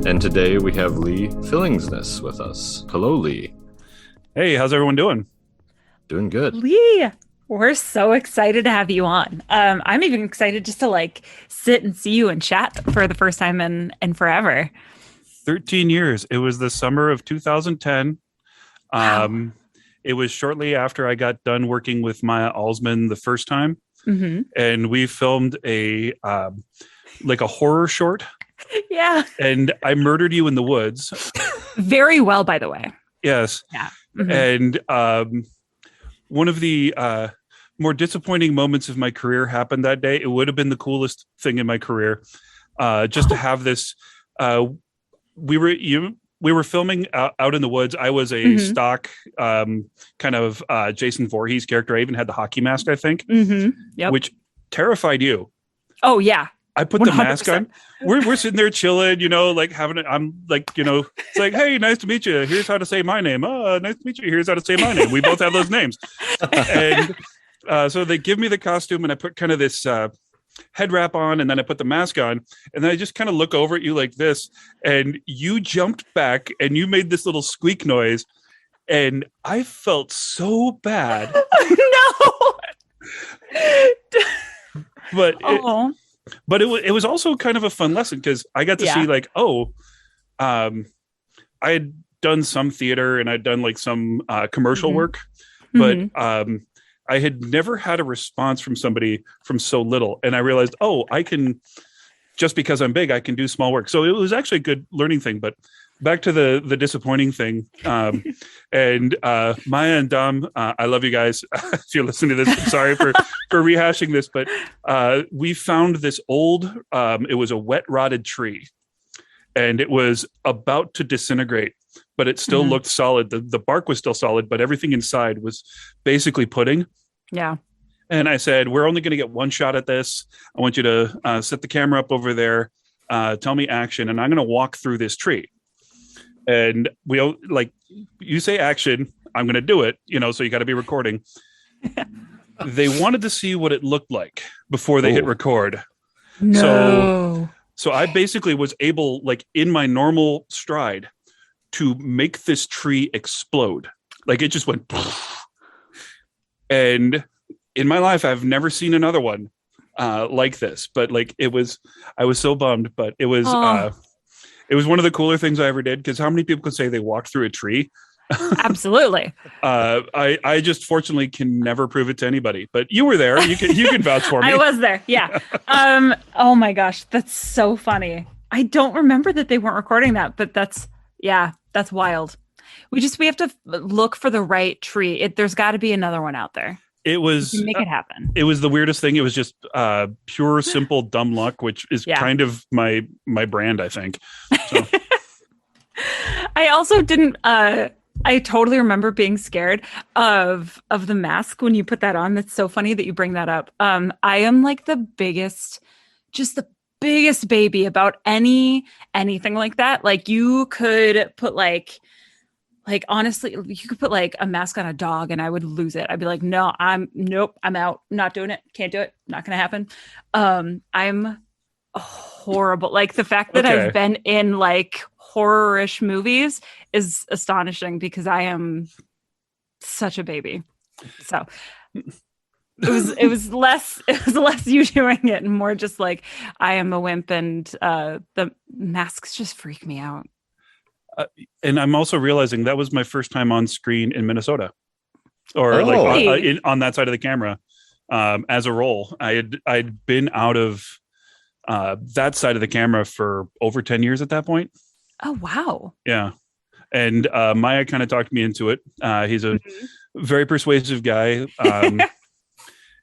And today we have Lee Fillingsness with us. Hello, Lee. Hey, how's everyone doing? Doing good. Lee, we're so excited to have you on. I'm even excited just to sit and see you and chat for the first time in forever. 13 years. It was the summer of 2010. Wow. It was shortly after I got done working with Maya Alsman the first time, Hmm. and we filmed a horror short, Yeah. and I murdered you in the woods. Very well, by the way. Yes. Yeah. Hmm. And one of the more disappointing moments of my career happened that day. It would have been the coolest thing in my career, just to have this. We were filming out in the woods. I was a Hmm. stock kind of Jason Voorhees character. I even had the hockey mask, I think, Hmm. Yep. which terrified you. Oh yeah. I put the mask on. 100%. We're sitting there chilling, like having it. I'm like, it's like, hey, nice to meet you. Here's how to say my name. Oh, nice to meet you. Here's how to say my name. We both have those names. And so they give me the costume, and I put kind of this head wrap on, and then I put the mask on, and then I just kind of look over at you like this, and you jumped back, and you made this little squeak noise, and I felt so bad. No. But Oh. it was also kind of a fun lesson because I got to Yeah. see I had done some theater and I'd done like some commercial Hmm. work, but Hmm. I had never had a response from somebody from so little, and I realized, I can, just because I'm big, I can do small work. So it was actually a good learning thing. But back to the disappointing thing, and Maya and Dom, I love you guys. If you're listening to this, I'm sorry for rehashing this, but we found this old. It was a wet rotted tree, and it was about to disintegrate, but it still Hmm. looked solid. The bark was still solid, but everything inside was basically pudding. Yeah. And I said, we're only going to get one shot at this. I want you to set the camera up over there. Tell me action, and I'm going to walk through this tree. And you say action, I'm going to do it, so you got to be recording. They wanted to see what it looked like before they hit record. No. So I basically was able, like in my normal stride, to make this tree explode. Like it just went. And in my life, I've never seen another one like this. But I was so bummed. But it was Oh, one of the cooler things I ever did, because how many people could say they walked through a tree? absolutely. I just fortunately can never prove it to anybody. But you were there. You can vouch for me. I was there. Yeah. Oh my gosh, that's so funny. I don't remember that they weren't recording that, but that's wild. We have to look for the right tree. There's got to be another one out there. It We was can make it happen. it was the weirdest thing. It was just pure, simple, dumb luck, which is Yeah. kind of my brand, I think. So. I also didn't I totally remember being scared of the mask when you put that on. That's so funny that you bring that up. I am like the biggest baby about anything like that. Like you could put honestly, you could put like a mask on a dog and I would lose it. I'd be like, no, nope, I'm out. Not doing it. Can't do it. Not gonna happen. I'm horrible. Like the fact that Okay. I've been in like horror-ish movies is astonishing because I am such a baby. So it was less you doing it and more just like I am a wimp, and the masks just freak me out. And I'm also realizing that was my first time on screen in Minnesota, or Really? on that side of the camera, as a role. I'd been out of that side of the camera for over 10 years at that point. Oh wow. Yeah. And Maya kind of talked me into it. He's a Mhm. very persuasive guy.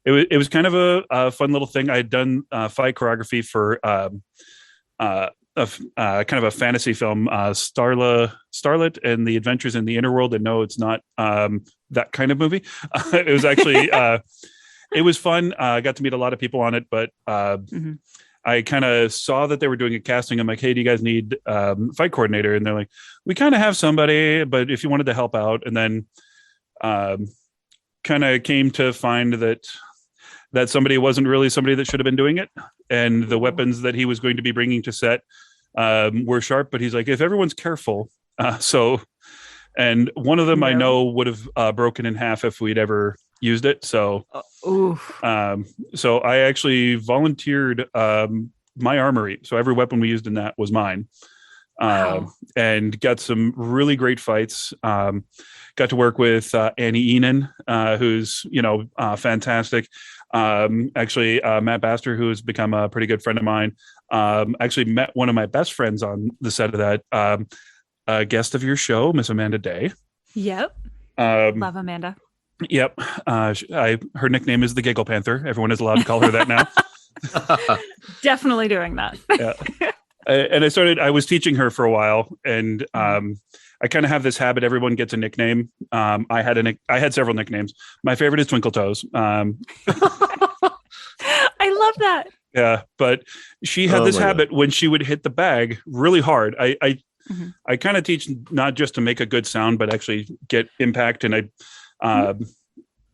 It was kind of a fun little thing. I had done fight choreography for kind of a fantasy film, Starlet and the Adventures in the Innerworld. And no, it's not that kind of movie. It was actually it was fun. I got to meet a lot of people on it, but Mhm. I kind of saw that they were doing a casting. I'm like, hey, do you guys need fight coordinator? And they're like, we kind of have somebody, but if you wanted to help out. And then kind of came to find that somebody wasn't really somebody that should have been doing it. And the weapons that he was going to be bringing to set were sharp, but he's like, if everyone's careful, and one of them I know would have broken in half if we'd ever used it. So, so I actually volunteered my armory. So every weapon we used in that was mine. And got some really great fights. Got to work with Annie Enan, who's fantastic. Actually, Matt Baster, who has become a pretty good friend of mine. Actually met one of my best friends on the set of that. A guest of your show, Miss Amanda Day. Yep. Love Amanda. Yep. Her nickname is the Giggle Panther. Everyone is allowed to call her that now. Definitely doing that. Yeah. And I was teaching her for a while, and I kind of have this habit. Everyone gets a nickname. I had several nicknames. My favorite is Twinkle Toes. I love that. Yeah. But she had this habit when she would hit the bag really hard. I kind of teach not just to make a good sound, but actually get impact. And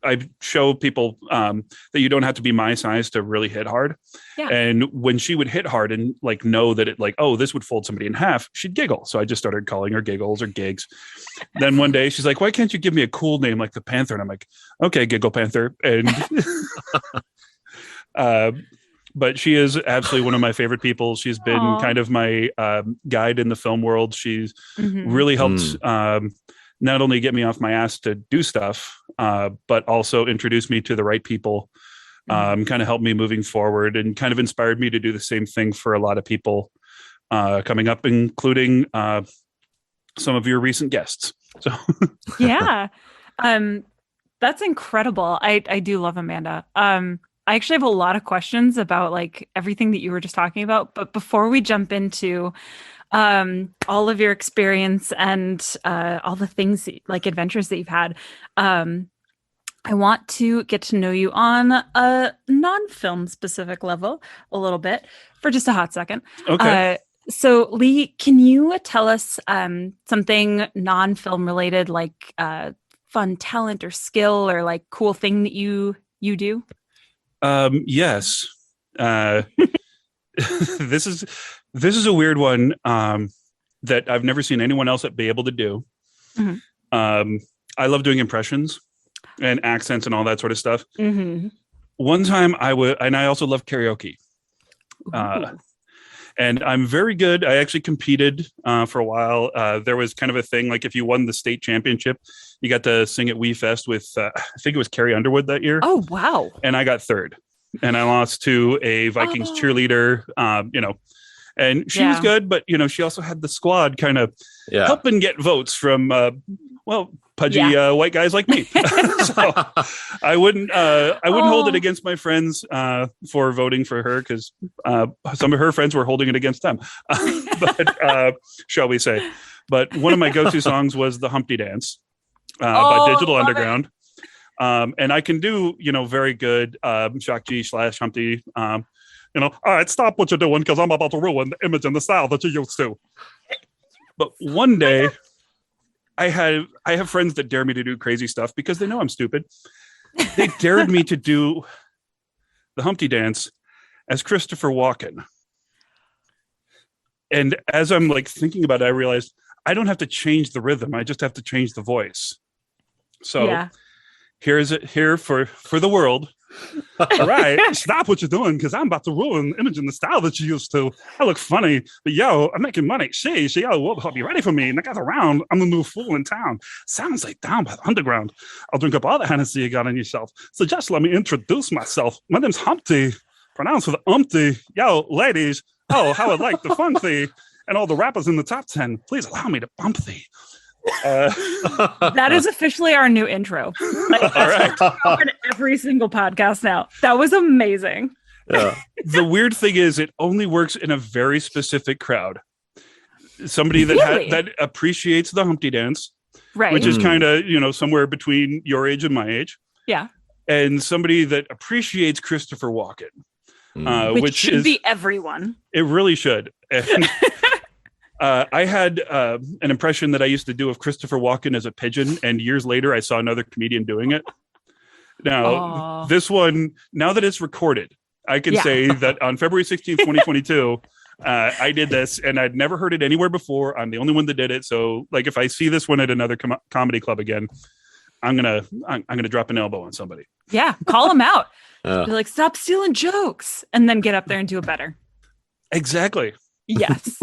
I show people that you don't have to be my size to really hit hard. Yeah. And when she would hit hard and like know that it like, oh, this would fold somebody in half, she'd giggle. So I just started calling her Giggles or Gigs. Then one day she's like, why can't you give me a cool name like the Panther? And I'm like, okay, Giggle Panther. And but she is absolutely one of my favorite people. She's been kind of my guide in the film world. She's really helped not only get me off my ass to do stuff, but also introduce me to the right people, kind of helped me moving forward and kind of inspired me to do the same thing for a lot of people coming up, including some of your recent guests. So yeah, that's incredible. I do love Amanda. I actually have a lot of questions about like everything that you were just talking about. But before we jump into all of your experience and all the things like adventures that you've had, I want to get to know you on a non-film specific level a little bit for just a hot second. Okay. So Lee, can you tell us something non-film related, like fun talent or skill or like cool thing that you do? Yes. This is a weird one that I've never seen anyone else be able to do. I love doing impressions and accents and all that sort of stuff. One time and I also love karaoke. And I'm very good. I actually competed for a while. There was kind of a thing, like if you won the state championship, you got to sing at Wee Fest with, I think it was Carrie Underwood that year. Oh, wow. And I got third. And I lost to a Vikings cheerleader, and she was good, but, she also had the squad kind of helping get votes from, pudgy white guys like me. So I wouldn't hold it against my friends for voting for her, because some of her friends were holding it against them. But shall we say? But one of my go-to songs was the Humpty Dance by Digital Underground. And I can do, very good Shock G / Humpty. All right, stop what you're doing, because I'm about to ruin the image and the style that you used to. But one day, I have friends that dare me to do crazy stuff because they know I'm stupid. They dared me to do the Humpty Dance as Christopher Walken. And as I'm like thinking about it, I realized I don't have to change the rhythm. I just have to change the voice. So here for the world. All right, stop what you're doing, because I'm about to ruin the image and the style that you used to. I look funny, but I'm making money. Yo, be ready for me. And I got around. I'm the new fool in town. Sounds like Down by the Underground. I'll drink up all the Hennessy you got on your shelf. So just let me introduce myself. My name's Humpty, pronounced with umpty. Yo, ladies, how I'd like the fun thee. And all the rappers in the top 10, please allow me to bump thee. That is officially our new intro. Like, all right. On every single podcast now. That was amazing. Yeah. The weird thing is, it only works in a very specific crowd. Somebody that that appreciates the Humpty Dance, right? Which is kind of somewhere between your age and my age. Yeah. And somebody that appreciates Christopher Walken, which should be everyone. It really should. And I had an impression that I used to do of Christopher Walken as a pigeon, and years later I saw another comedian doing it. Now, this one, now that it's recorded, I can say that on February 16th, 2022, I did this, and I'd never heard it anywhere before. I'm the only one that did it. So, like, if I see this one at another comedy club again, I'm gonna drop an elbow on somebody. Yeah, call them out. Yeah. Be like, stop stealing jokes, and then get up there and do it better. Exactly. Yes.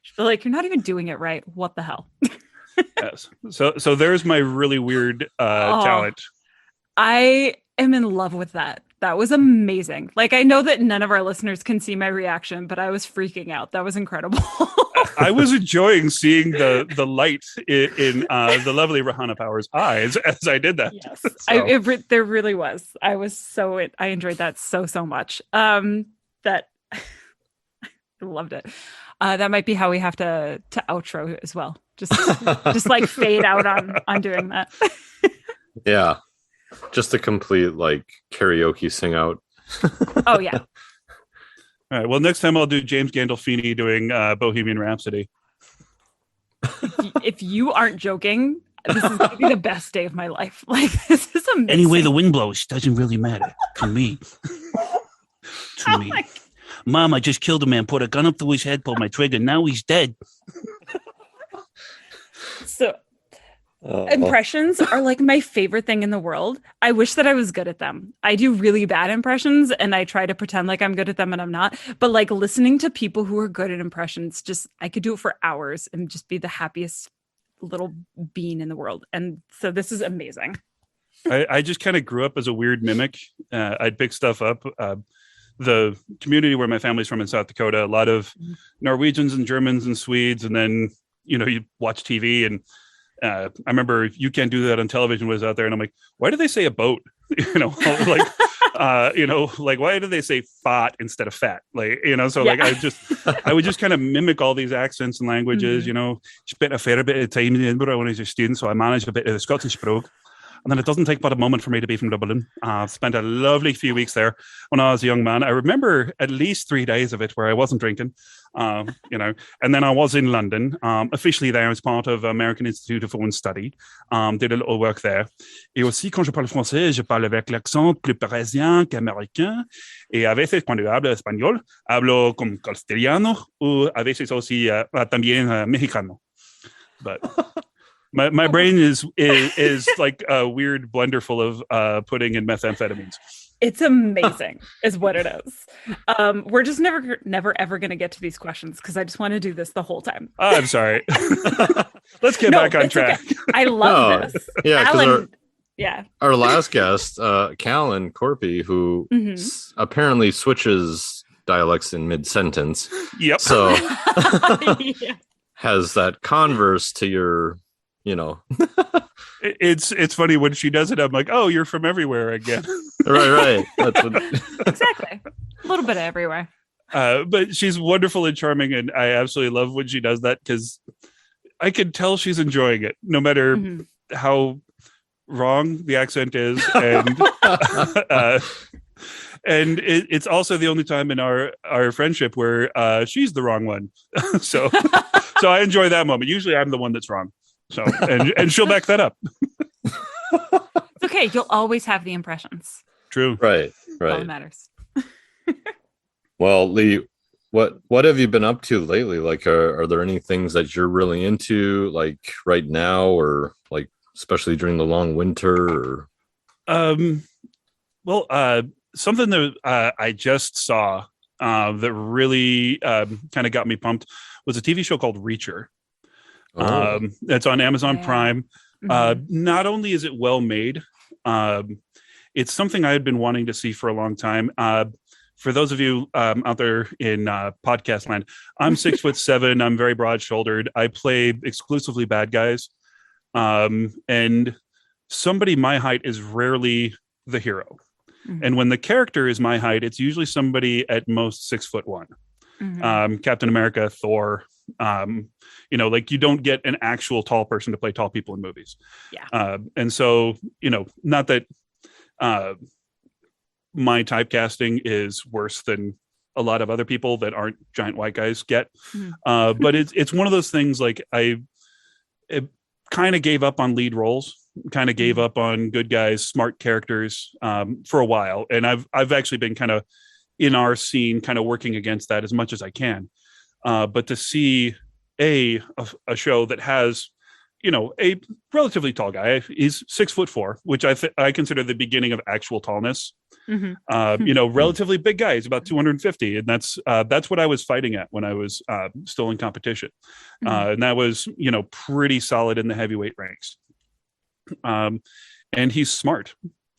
Feel like you're not even doing it right. What the hell? Yes. So there's my really weird talent. I am in love with that. That was amazing. Like, I know that none of our listeners can see my reaction, but I was freaking out. That was incredible. I was enjoying seeing the light in the lovely Rahana Power's eyes as I did that. Yes, So. there really was. I enjoyed that so much. That I loved it. That might be how we have to outro as well. Just like fade out on doing that. Yeah. Just a complete like karaoke sing out. Oh yeah. All right. Well, next time I'll do James Gandolfini doing Bohemian Rhapsody. If you aren't joking, this is going to be the best day of my life. Like, this is amazing. Anyway, the wind blows doesn't really matter to me. To me. Mom, I just killed a man, put a gun up to his head, pulled my trigger. Now he's dead. So impressions are like my favorite thing in the world. I wish that I was good at them. I do really bad impressions and I try to pretend like I'm good at them and I'm not. But like listening to people who are good at impressions, I could do it for hours and just be the happiest little bean in the world. And so this is amazing. I just kind of grew up as a weird mimic. I'd pick stuff up. The community where my family's from in South Dakota, a lot of Norwegians and Germans and Swedes. And then, you watch TV and I remember You Can't Do That on Television was out there. And I'm like, why do they say a boat? Like, like, why do they say fat instead of fat? Like, so like, I would just kind of mimic all these accents and languages, spent a fair bit of time in Edinburgh when I was a student. So I managed a bit of the Scottish brogue. And then it doesn't take but a moment for me to be from Dublin. Spent a lovely few weeks there when I was a young man. I remember at least 3 days of it where I wasn't drinking, and then I was in London, officially there as part of American Institute of Foreign Study. Did a little work there. Et aussi, quand je parle français, je parle avec l'accent plus parisien qu'américain. Et a veces cuando hablo español, hablo como castellano, o a veces aussi también mexicano. But... My brain is like a weird blender full of pudding and methamphetamines. It's amazing, is what it is. We're just never ever going to get to these questions because I just want to do this the whole time. I'm sorry. Let's get back on track. Okay. I love this. Yeah, Alan, our last guest, Callan Corpy, who apparently switches dialects in mid-sentence. Yep. So yeah. has that converse to your... It's funny when she does it. I'm like, oh, you're from everywhere again. right. That's what... Exactly. A little bit of everywhere. But she's wonderful and charming, and I absolutely love when she does that because I can tell she's enjoying it, no matter how wrong the accent is, and and it's also the only time in our friendship where she's the wrong one. So I enjoy that moment. Usually, I'm the one that's wrong. So and she'll back that up. It's okay. You'll always have the impressions. True. Right. All that matters. Well, Lee, what have you been up to lately? Like, are there any things that you're really into, like right now, or like especially during the long winter? Or... something that I just saw that really kind of got me pumped was a TV show called Reacher. It's on Amazon Prime. Not only is it well made, it's something I had been wanting to see for a long time. For those of you out there in podcast land, I'm 6'7". I'm very broad shouldered. I play exclusively bad guys. And somebody my height is rarely the hero. And when the character is my height, it's usually somebody at most 6'1". Captain America, Thor, like you don't get an actual tall person to play tall people in movies. Yeah. And so, not that my typecasting is worse than a lot of other people that aren't giant white guys get. But it's one of those things like I kind of gave up on lead roles, kind of gave up on good guys, smart characters for a while. And I've actually been kind of in our scene, kind of working against that as much as I can. but to see a show that has, a relatively tall guy. He's 6'4", which I consider the beginning of actual tallness. Relatively big guy. He's about 250, and that's what I was fighting at when I was still in competition, and that was pretty solid in the heavyweight ranks. And he's smart,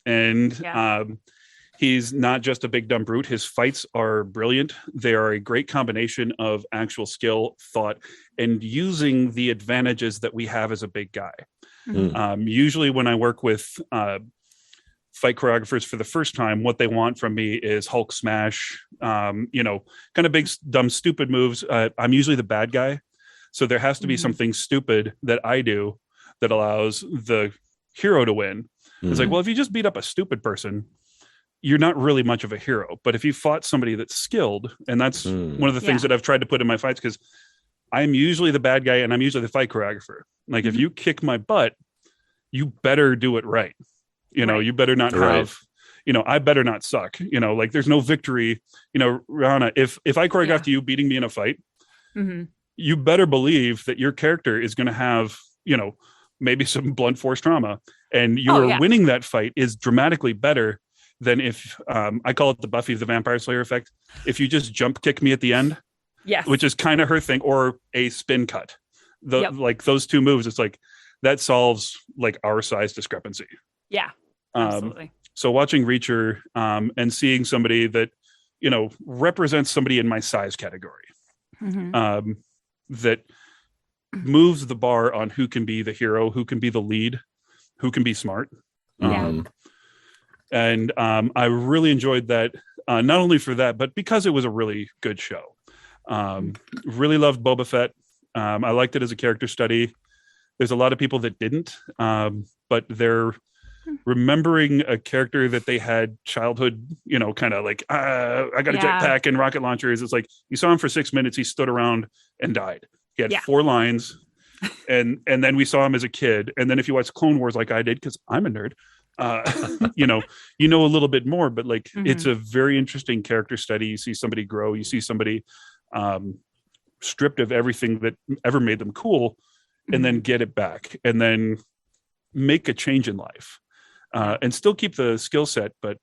and he's not just a big dumb brute. His fights are brilliant. They are a great combination of actual skill, thought, and using the advantages that we have as a big guy. Usually when I work with fight choreographers for the first time, what they want from me is Hulk smash, kind of big, dumb, stupid moves. I'm usually the bad guy. So there has to be something stupid that I do that allows the hero to win. It's like, well, if you just beat up a stupid person, you're not really much of a hero. But if you fought somebody that's skilled, and that's one of the things that I've tried to put in my fights, because I'm usually the bad guy and I'm usually the fight choreographer. Like, if you kick my butt, you better do it right. You better not have, I better not suck. Like, there's no victory. Rihanna, if I choreographed you beating me in a fight, you better believe that your character is going to have, maybe some blunt force trauma, and your winning that fight is dramatically better than if I call it the Buffy the Vampire Slayer effect. If you just jump kick me at the end, which is kind of her thing, or a spin cut, like those two moves, it's like that solves like our size discrepancy. Yeah, absolutely. So watching Reacher and seeing somebody that represents somebody in my size category, that moves the bar on who can be the hero, who can be the lead, who can be smart. And I really enjoyed that, not only for that, but because it was a really good show. Really loved Boba Fett. I liked it as a character study. There's a lot of people that didn't, but they're remembering a character that they had childhood, kind of like, I got a jetpack and rocket launchers. It's like, you saw him for 6 minutes. He stood around and died. He had 4 lines. And then we saw him as a kid. And then if you watch Clone Wars like I did, because I'm a nerd, you know a little bit more, but like it's a very interesting character study. You see somebody grow, you see somebody stripped of everything that ever made them cool, and then get it back, and then make a change in life, and still keep the skill set, but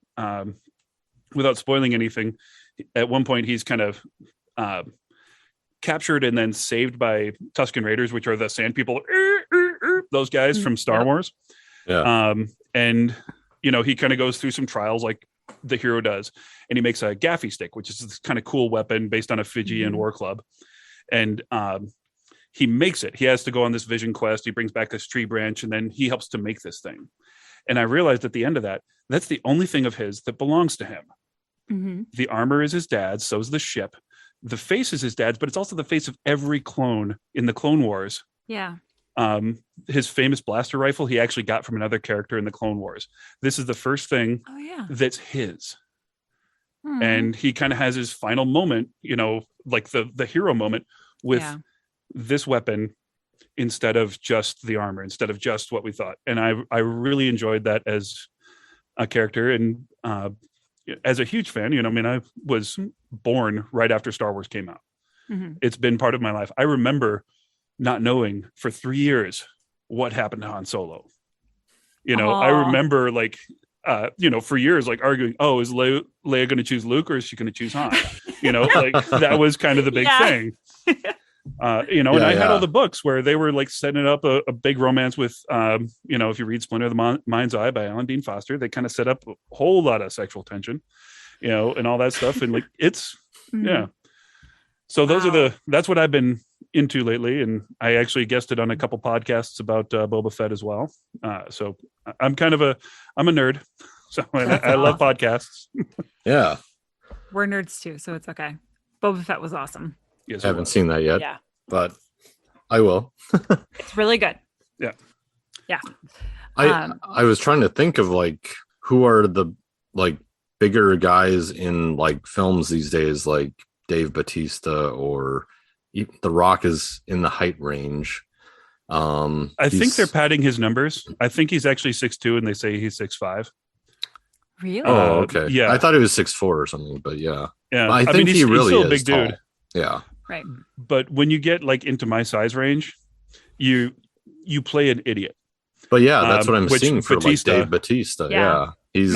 without spoiling anything. At one point he's kind of captured and then saved by Tusken Raiders, which are the sand people, those guys from Star Wars. And he kind of goes through some trials like the hero does, and he makes a gaffy stick, which is this kind of cool weapon based on a Fijian war club. And he makes it. He has to go on this vision quest. He brings back this tree branch, and then he helps to make this thing. And I realized at the end of that, that's the only thing of his that belongs to him. The armor is his dad's, so is the ship. The face is his dad's, but it's also the face of every clone in the Clone Wars. His famous blaster rifle he actually got from another character in the Clone Wars. This is the first thing that's his. And he kind of has his final moment, like the hero moment with this weapon instead of just the armor, instead of just what we thought. And I really enjoyed that as a character. And as a huge fan, I was born right after Star Wars came out. It's been part of my life. I remember not knowing for 3 years what happened to Han Solo. I remember like, for years, like arguing, is Leia going to choose Luke or is she going to choose Han? Like that was kind of the big thing. And I had all the books where they were like setting up a big romance with, if you read Splinter of the Mind's Eye by Alan Dean Foster, they kind of set up a whole lot of sexual tension, and all that stuff. And like, it's, So that's what I've been into lately. And I actually guested on a couple podcasts about Boba Fett as well. So I'm a nerd. So I love podcasts. Yeah. We're nerds too, so it's okay. Boba Fett was awesome. Yes, I haven't seen that yet. Yeah. But I will. It's really good. Yeah. Yeah. I was trying to think of like who are the like bigger guys in like films these days, like Dave Bautista or The Rock is in the height range. I think they're padding his numbers. I think he's actually 6'2", and they say he's 6'5". Really? Oh, okay. Yeah. I thought he was 6'4" or something, but yeah. Yeah. I think he really he's still is a big tall. dude. Yeah. Right. But when you get like into my size range, you play an idiot. But yeah, that's what I'm Which seeing for like Batista, Dave Batista. Yeah. Yeah. He's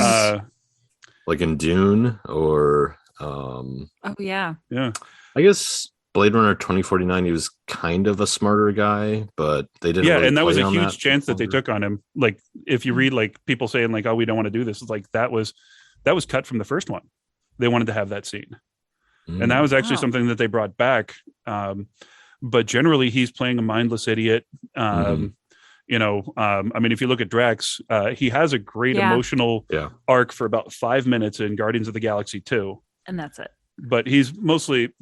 like in Dune or Oh yeah. yeah. I guess Blade Runner 2049, he was kind of a smarter guy, but they didn't really And that was play a on huge chance that they took on him. Like if you read like people saying like, oh, we don't want to do this, it's like that was cut from the first one. They wanted to have that scene. And that was actually Wow. something that they brought back. But generally he's playing a mindless idiot. I mean, if you look at Drax, he has a great emotional arc for about 5 minutes in Guardians of the Galaxy 2. And that's it. But he's mostly,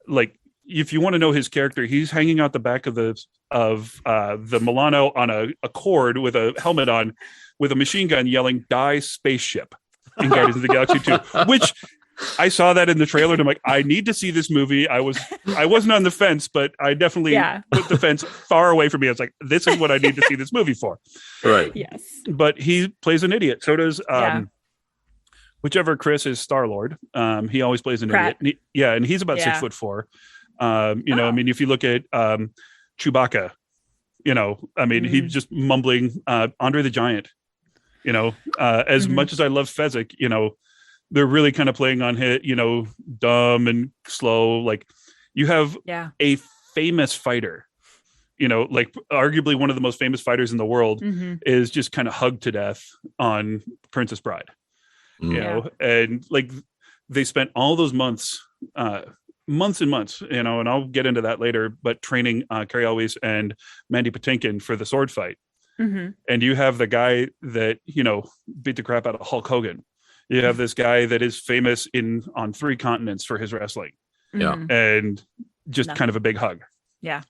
like if you want to know his character, he's hanging out the back of the Milano on a cord with a helmet on, with a machine gun, yelling "Die spaceship" in Guardians of the Galaxy 2, which I saw that in the trailer and I'm like, I need to see this movie. I wasn't on the fence, but I definitely put the fence far away from me. I was like, this is what I need to see this movie for. Right. Yes. But he plays an idiot. So does whichever Chris is Star-Lord. He always plays an Pratt. idiot. And he's about 6'4". I mean, if you look at Chewbacca, I mean, he's just mumbling Andre the Giant, as much as I love Fezzik, they're really kind of playing on hit, dumb and slow. Like you have a famous fighter, like arguably one of the most famous fighters in the world is just kind of hugged to death on Princess Bride, and like they spent all those months and months, and I'll get into that later, but training Carrie Elwes and Mandy Patinkin for the sword fight. And you have the guy that, beat the crap out of Hulk Hogan. You have this guy that is famous on 3 continents for his wrestling. Yeah. And just kind of a big hug. Yeah.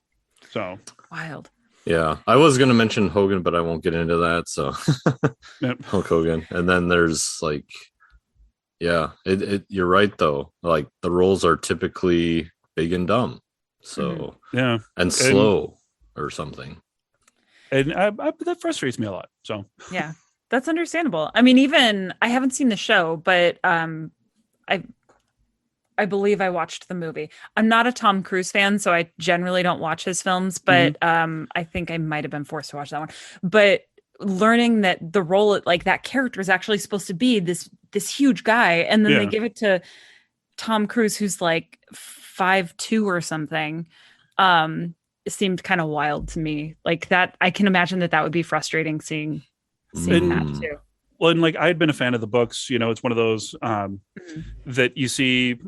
So wild. Yeah. I was going to mention Hogan, but I won't get into that. So Yep. Hulk Hogan. And then there's like, you're right though. Like the roles are typically big and dumb. So, and slow or something. And that frustrates me a lot. So, yeah. That's understandable. I mean, even I haven't seen the show, but I believe I watched the movie. I'm not a Tom Cruise fan, so I generally don't watch his films, but I think I might have been forced to watch that one. But learning that the role, like that character is actually supposed to be this huge guy, and then they give it to Tom Cruise, who's like 5'2" or something. It seemed kind of wild to me. Like that, I can imagine that would be frustrating seeing that too. Well, and like I had been a fan of the books, it's one of those that you see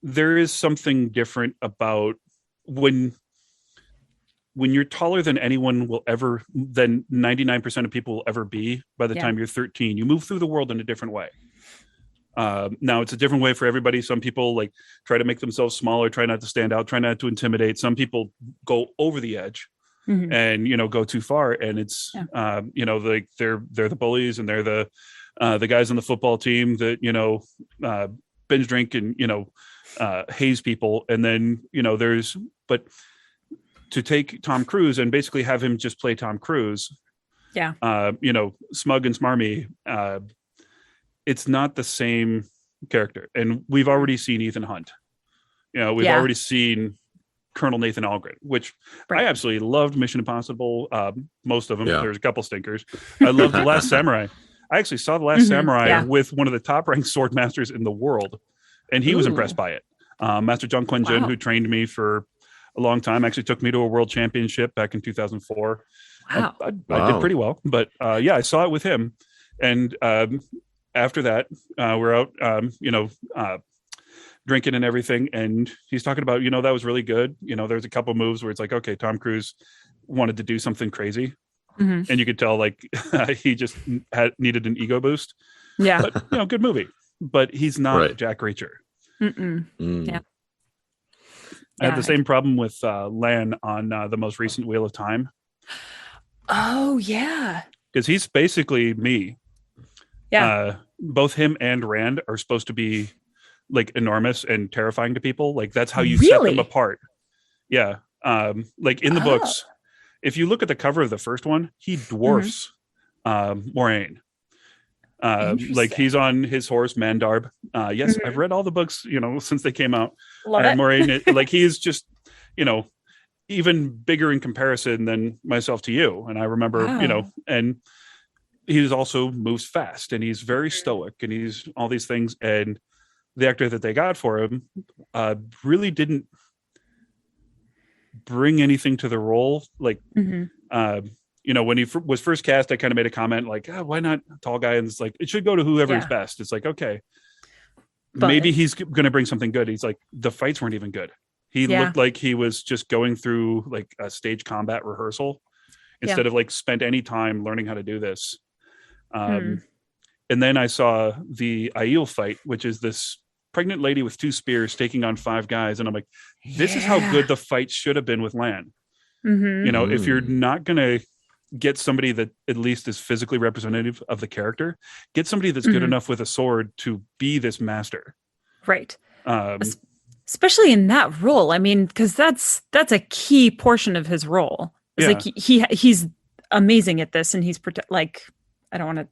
there is something different about when you're taller than anyone will ever, than 99% of people will ever be by the time you're 13. You move through the world in a different way. Now it's a different way for everybody. Some people like try to make themselves smaller, try not to stand out, try not to intimidate. Some people go over the edge. And go too far, and it's like they're the bullies, and they're the guys on the football team that binge drink and haze people, and then but to take Tom Cruise and basically have him just play Tom Cruise, smug and smarmy, it's not the same character, and we've already seen Ethan Hunt, we've already seen Colonel Nathan Algren, which I absolutely loved. Mission Impossible, most of them. There's a couple stinkers. I loved The Last Samurai. I actually saw The Last Samurai with one of the top ranked sword masters in the world, and he was impressed by it. Master Zhang Quanjun, who trained me for a long time, actually took me to a world championship back in 2004. Wow. I did pretty well, but I saw it with him, and after that, we're out, drinking and everything, and he's talking about that was really good. There's a couple moves where it's like, okay, Tom Cruise wanted to do something crazy, and you could tell like he just needed an ego boost. But good movie, but he's not Jack Reacher. I had the same problem with Lan on the most recent Wheel of Time. Oh yeah, because he's basically me. Both him and Rand are supposed to be like enormous and terrifying to people. Like that's how you set them apart. Like in the books, if you look at the cover of the first one, he dwarfs Moraine. Interesting. he's on his horse Mandarb. Yes, Mhm. I've read all the books, since they came out. Love And it. Moraine, like he's just, even bigger in comparison than myself to you. And I remember, Wow. and he also moves fast and he's very stoic and he's all these things. And the actor that they got for him really didn't bring anything to the role. Like, Mhm. when he was first cast, I kind of made a comment like, why not a tall guy? And it's like, it should go to whoever is Yeah. best. It's like, okay, But maybe he's going to bring something good. He's like, the fights weren't even good. He Yeah. looked like he was just going through like a stage combat rehearsal instead of like spent any time learning how to do this. And then I saw the Aiel fight, which is this pregnant lady with 2 spears taking on 5 guys. And I'm like, this is how good the fight should have been with Lan. Mhm. If you're not going to get somebody that at least is physically representative of the character, get somebody that's good enough with a sword to be this master. Right. Um, Especially in that role. I mean, because that's a key portion of his role. It's like he's amazing at this, and he's like, I don't want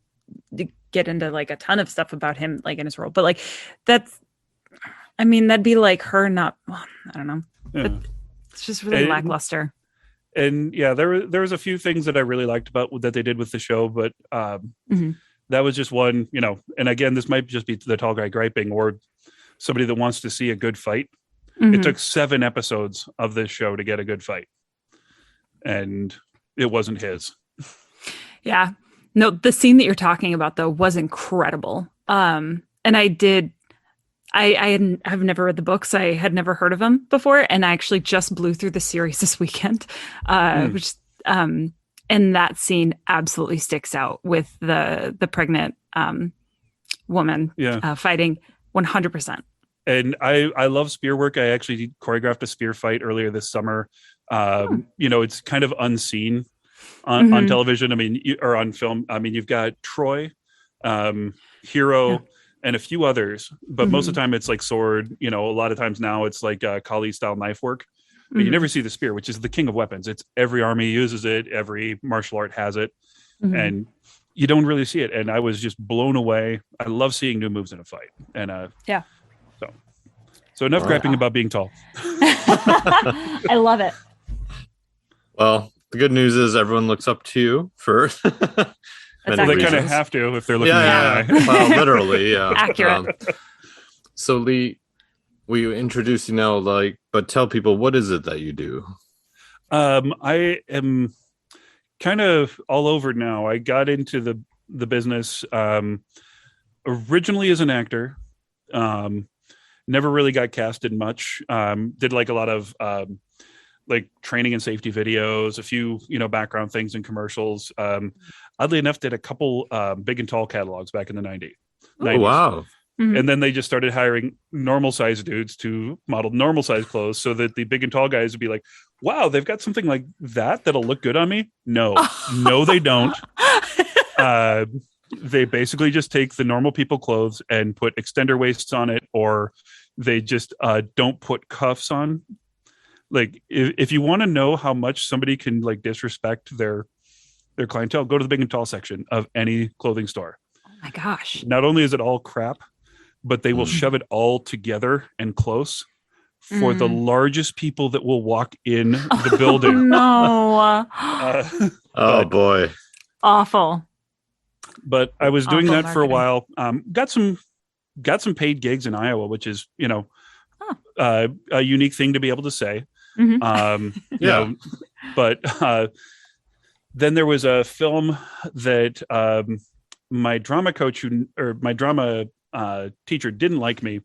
to get into like a ton of stuff about him like in his role, but like that'd be like her not. Well, I don't know. But it's just really lackluster. And yeah, there was a few things that I really liked about that they did with the show, but that was just one. And again, this might just be the tall guy griping or somebody that wants to see a good fight. It took 7 episodes of this show to get a good fight, and it wasn't his. Yeah, no, the scene that you're talking about though was incredible. And I've never read the books. I had never heard of them before, and I actually just blew through the series this weekend, which and that scene absolutely sticks out with the pregnant woman fighting 100%. And I love spear work. I actually choreographed a spear fight earlier this summer. It's kind of unseen on television. I mean, or on film. I mean, you've got Troy, Hero, and a few others, but most of the time it's like sword. A lot of times now it's like Kali style knife work, but you never see the spear, which is the king of weapons. It's every army uses it, every martial art has it, and you don't really see it. And I was just blown away. I love seeing new moves in a fight, and So enough griping about being tall. I love it. Well, the good news is everyone looks up to you for many They reasons. kind of have to if they're looking Yeah, at me. well, literally, yeah. Accurate. So Lee, we introduced you now, but tell people, what is it that you do? I am kind of all over now. I got into the business originally as an actor. Never really got casted much. Did like a lot of like training and safety videos, a few background things in commercials. Oddly enough, did a couple big and tall catalogs back in the 90s. Oh wow. And then they just started hiring normal sized dudes to model normal sized clothes so that the big and tall guys would be like, wow, they've got something like that'll look good on me. No, they don't. They basically just take the normal people clothes and put extender waists on it, or they just don't put cuffs on. Like if you want to know how much somebody can like disrespect their clientele, go to the big and tall section of any clothing store. Oh my gosh. Not only is it all crap, but they will shove it all together and close for the largest people that will walk in the building. No. Oh boy. Awful. But I was doing Awful that for a marketing. while. Got some paid gigs in Iowa, which is, a unique thing to be able to say. But then there was a film that my drama coach or my drama teacher didn't like me,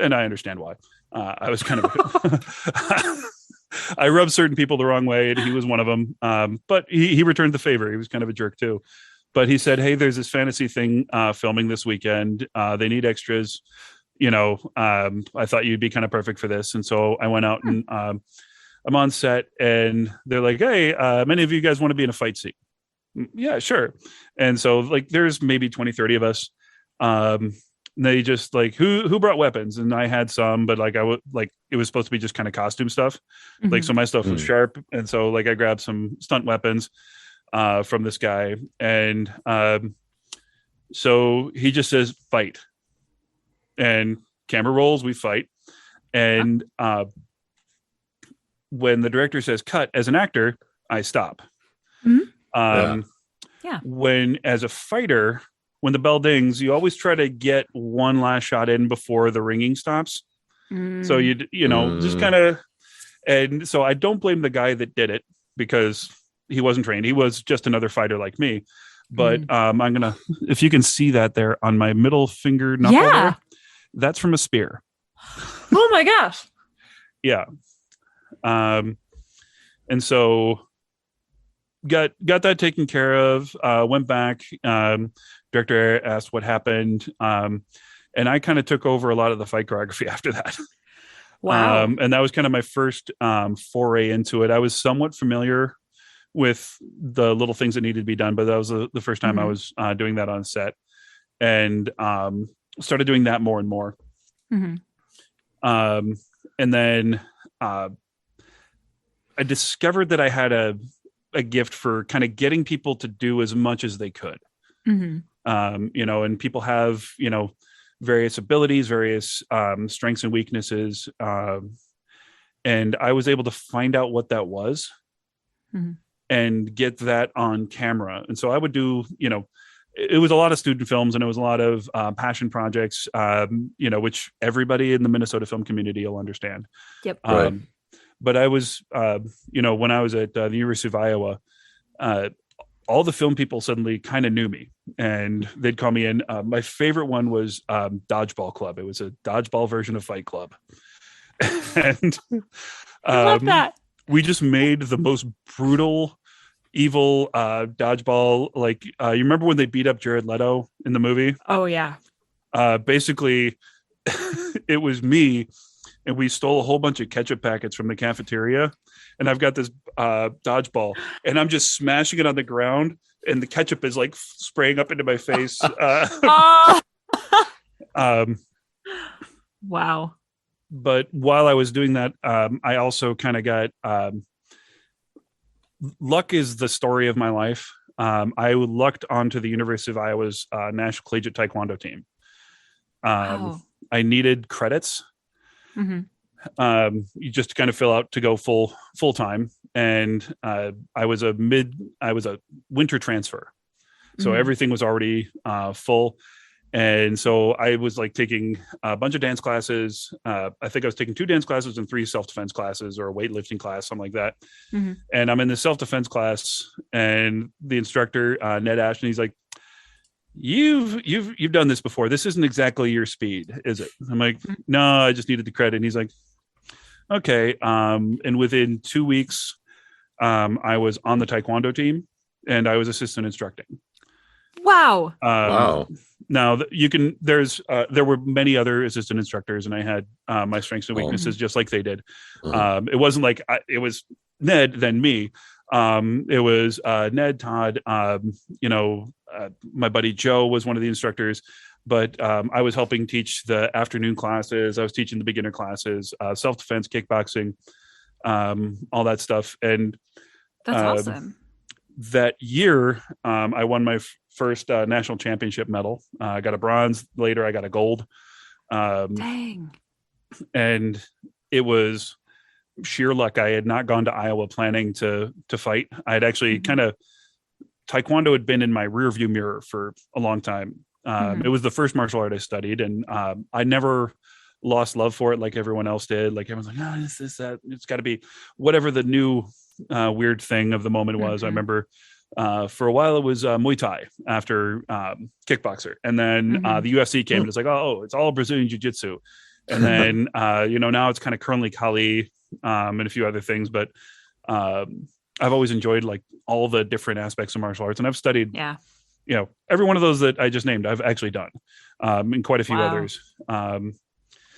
and I understand why. I was kind of I rubbed certain people the wrong way, and he was one of them. But he returned the favor. He was kind of a jerk too. But he said, "Hey, there's this fantasy thing filming this weekend. They need extras. I thought you'd be kind of perfect for this." And so I went out and I'm on set, and they're like, "Hey, many of you guys want to be in a fight scene?" Yeah, sure. And so like there's maybe 20, 30 of us. They just like who brought weapons, and I had some, but like it was supposed to be just kind of costume stuff. Like so my stuff was sharp, and so like I grabbed some stunt weapons from this guy, and So he just says fight, and camera rolls, we fight. And when the director says cut, as an actor, I stop. Mhm. Yeah. When, as a fighter, when the bell dings, you always try to get one last shot in before the ringing stops. So you know, just kind of, and so I don't blame the guy that did it because he wasn't trained. He was just another fighter like me. But I'm gonna, if you can see that there on my middle finger knuckle there, that's from a spear. Oh my gosh. Yeah. And so got that taken care of, went back, director asked what happened. And I kind of took over a lot of the fight choreography after that. Wow. And that was kind of my first foray into it. I was somewhat familiar with the little things that needed to be done, but that was the first time I was doing that on set, and started doing that more and more. And then I discovered that I had a gift for kind of getting people to do as much as they could. You know, and people have, you know, various abilities, various strengths and weaknesses. And I was able to find out what that was and get that on camera. And so I would do, you know, it was a lot of student films, and it was a lot of passion projects, you know, which everybody in the Minnesota film community will understand. Yep. Right. But I was, you know, when I was at the University of Iowa, all the film people suddenly kind of knew me, and they'd call me in. My favorite one was Dodgeball Club. It was a dodgeball version of Fight Club. And I love that. We just made the most brutal, evil dodgeball. Like, you remember when they beat up Jared Leto in the movie? Oh yeah. Basically, it was me, and we stole a whole bunch of ketchup packets from the cafeteria, and I've got this dodgeball, and I'm just smashing it on the ground, and the ketchup is like spraying up into my face. Wow. But while I was doing that, I also kind of got luck is the story of my life. I lucked onto the University of Iowa's National Collegiate Taekwondo team. Wow. I needed credits. You just kind of fill out to go full time, and I was a winter transfer, so everything was already full. And so I was like taking a bunch of dance classes. I think I was taking 2 dance classes and 3 self-defense classes, or a weightlifting class, something like that. And I'm in the self-defense class, and the instructor, Ned Ashton, he's like, you've done this before. This isn't exactly your speed, is it? I'm like, no, I just needed the credit. And he's like, okay. And within 2 weeks, I was on the Taekwondo team, and I was assistant instructing. Wow. Wow. Now there were many other assistant instructors, and I had my strengths and weaknesses just like they did. It wasn't like it was Ned, then me. It was Ned, Todd, you know, my buddy Joe was one of the instructors, but I was helping teach the afternoon classes. I was teaching the beginner classes, self-defense, kickboxing, all that stuff. And That's awesome. That year, I won my first national championship medal. I got a bronze. Later, I got a gold. Dang. And it was sheer luck. I had not gone to Iowa planning to fight. I had actually Taekwondo had been in my rearview mirror for a long time. It was the first martial art I studied, and I never lost love for it like everyone else did. Like everyone's like, oh, this, that. It's got to be whatever the new weird thing of the moment was. I remember for a while it was Muay Thai after kickboxer, and then the UFC came and it's like, oh, it's all Brazilian jiu-jitsu. And then you know, now it's kind of currently Kali and a few other things, but I've always enjoyed like all the different aspects of martial arts, and I've studied you know, every one of those that I just named I've actually done, and quite a few others.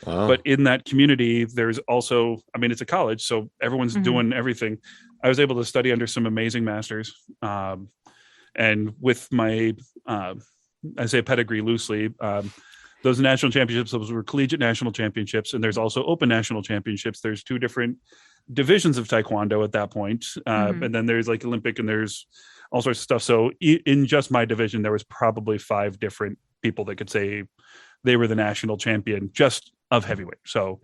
But in that community, there's also, I mean, it's a college, so everyone's doing everything. I was able to study under some amazing masters. And with my, I say pedigree loosely, those national championships, those were collegiate national championships. And there's also open national championships. There's 2 different divisions of Taekwondo at that point. And then there's like Olympic, and there's all sorts of stuff. So in just my division, there was probably 5 different people that could say they were the national champion just of heavyweight. So,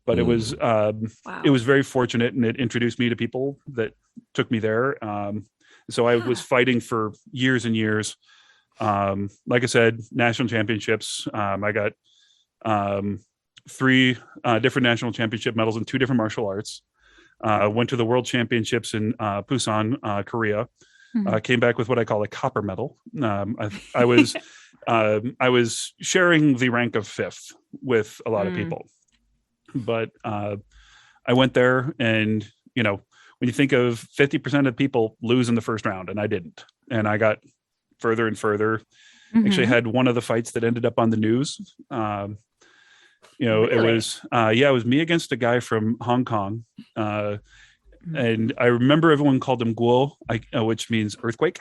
but it was very fortunate, and it introduced me to people that took me there. So I was fighting for years and years. Like I said, national championships. I got 3 different national championship medals in 2 different martial arts. Went to the world championships in Busan, Korea. Came back with what I call a copper medal. I was sharing the rank of 5th with a lot of people, but I went there, and when you think of 50% of people lose in the first round, and I didn't, and I got further and further. Actually had one of the fights that ended up on the news. Really? It was me against a guy from Hong Kong. And I remember everyone called him Guo, which means earthquake.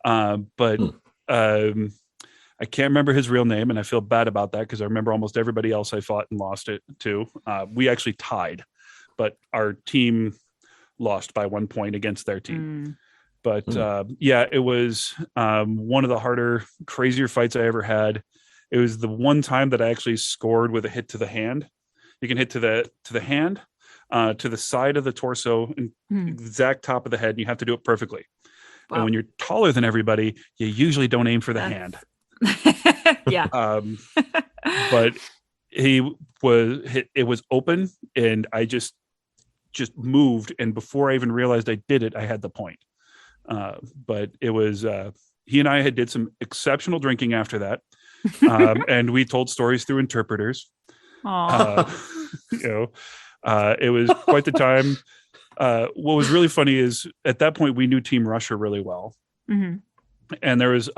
But I can't remember his real name, and I feel bad about that because I remember almost everybody else I fought and lost it to. We actually tied, but our team lost by 1 point against their team. But it was one of the harder, crazier fights I ever had. It was the one time that I actually scored with a hit to the hand. You can hit to the hand, to the side of the torso, and exact top of the head, and you have to do it perfectly. Wow. And when you're taller than everybody, you usually don't aim for the hand. Yeah. But it was open, and I just moved, and before I even realized I did it, I had the point. But it was he and I had did some exceptional drinking after that, and we told stories through interpreters. It was quite the time. What was really funny is at that point we knew Team Russia really well, and there was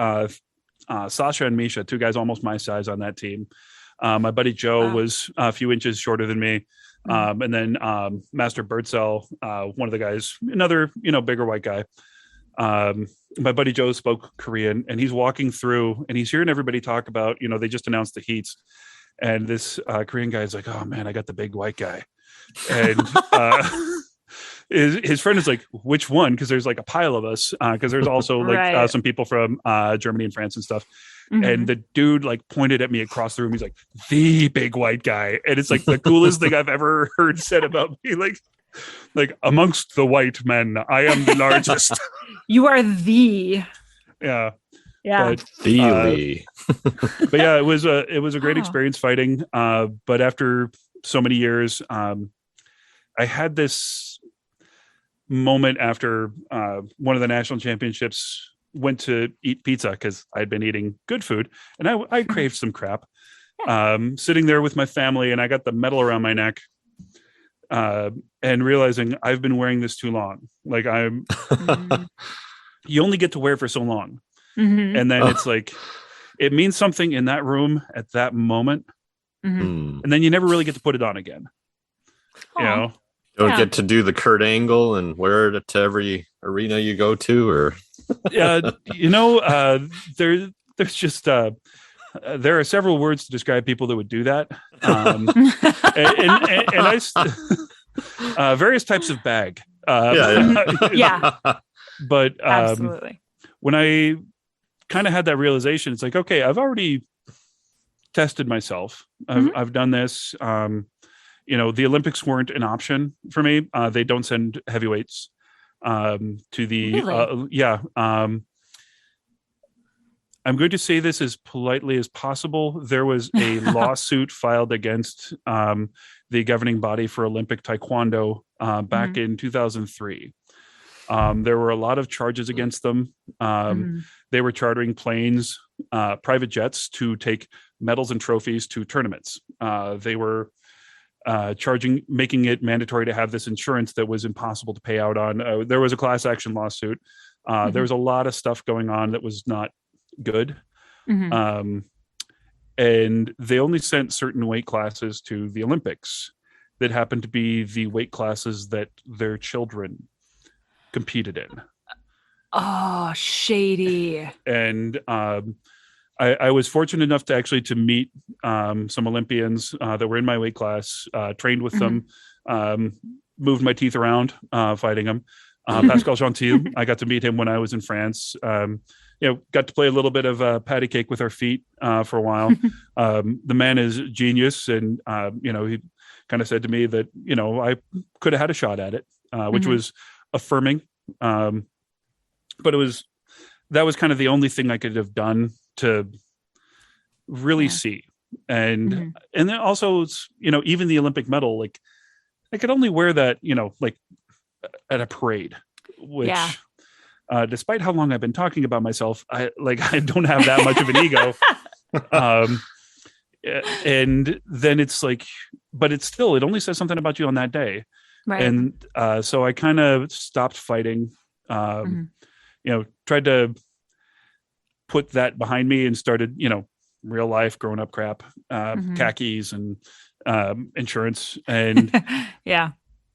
Sasha and Misha, 2 guys almost my size on that team. My buddy Joe was a few inches shorter than me. And then Master Birdsell, one of the guys, another, bigger white guy. My buddy Joe spoke Korean, and he's walking through and he's hearing everybody talk about, they just announced the heats. And this Korean guy is like, oh man, I got the big white guy. And his friend is like, which one? Because there's like a pile of us. Because there's also like some people from Germany and France and stuff. And the dude like pointed at me across the room. He's like, the big white guy. And it's like the coolest thing I've ever heard said about me. Like amongst the white men, I am the largest. You are the. Yeah. Yeah. But yeah, it was a great experience fighting. But after so many years, I had this moment after one of the national championships. Went to eat pizza because I'd been eating good food, and I craved some crap. Sitting there with my family, and I got the medal around my neck, and realizing I've been wearing this too long. Like you only get to wear it for so long, and then it's like it means something in that room at that moment, and then you never really get to put it on again. You don't get to do the Kurt Angle and wear it to every arena you go to, or there's just there are several words to describe people that would do that, and I various types of bag. But absolutely. When I kind of had that realization, it's like, okay, I've already tested myself. I've done this. The Olympics weren't an option for me. They don't send heavyweights to the really? I'm going to say this as politely as possible. There was a lawsuit filed against the governing body for Olympic Taekwondo back in 2003. There were a lot of charges against them. They were chartering planes, private jets, to take medals and trophies to tournaments. They were making it mandatory to have this insurance that was impossible to pay out on. There was a class action lawsuit. There was a lot of stuff going on that was not good. And they only sent certain weight classes to the Olympics that happened to be the weight classes that their children competed in. Oh, shady. And I was fortunate enough to meet some Olympians that were in my weight class, trained with them, moved my teeth around fighting them. Pascal Gentil. I got to meet him when I was in France. Got to play a little bit of patty cake with our feet for a while. The man is genius, and he kind of said to me that I could have had a shot at it, which was affirming. But that was kind of the only thing I could have done to really see. And then also it's, even the Olympic medal, like I could only wear that, like at a parade, which despite how long I've been talking about myself, I don't have that much of an ego. And then it's like, but it's still, it only says something about you on that day. Right. And so I kind of stopped fighting, tried to put that behind me and started, real life grown up crap, khakis and insurance, and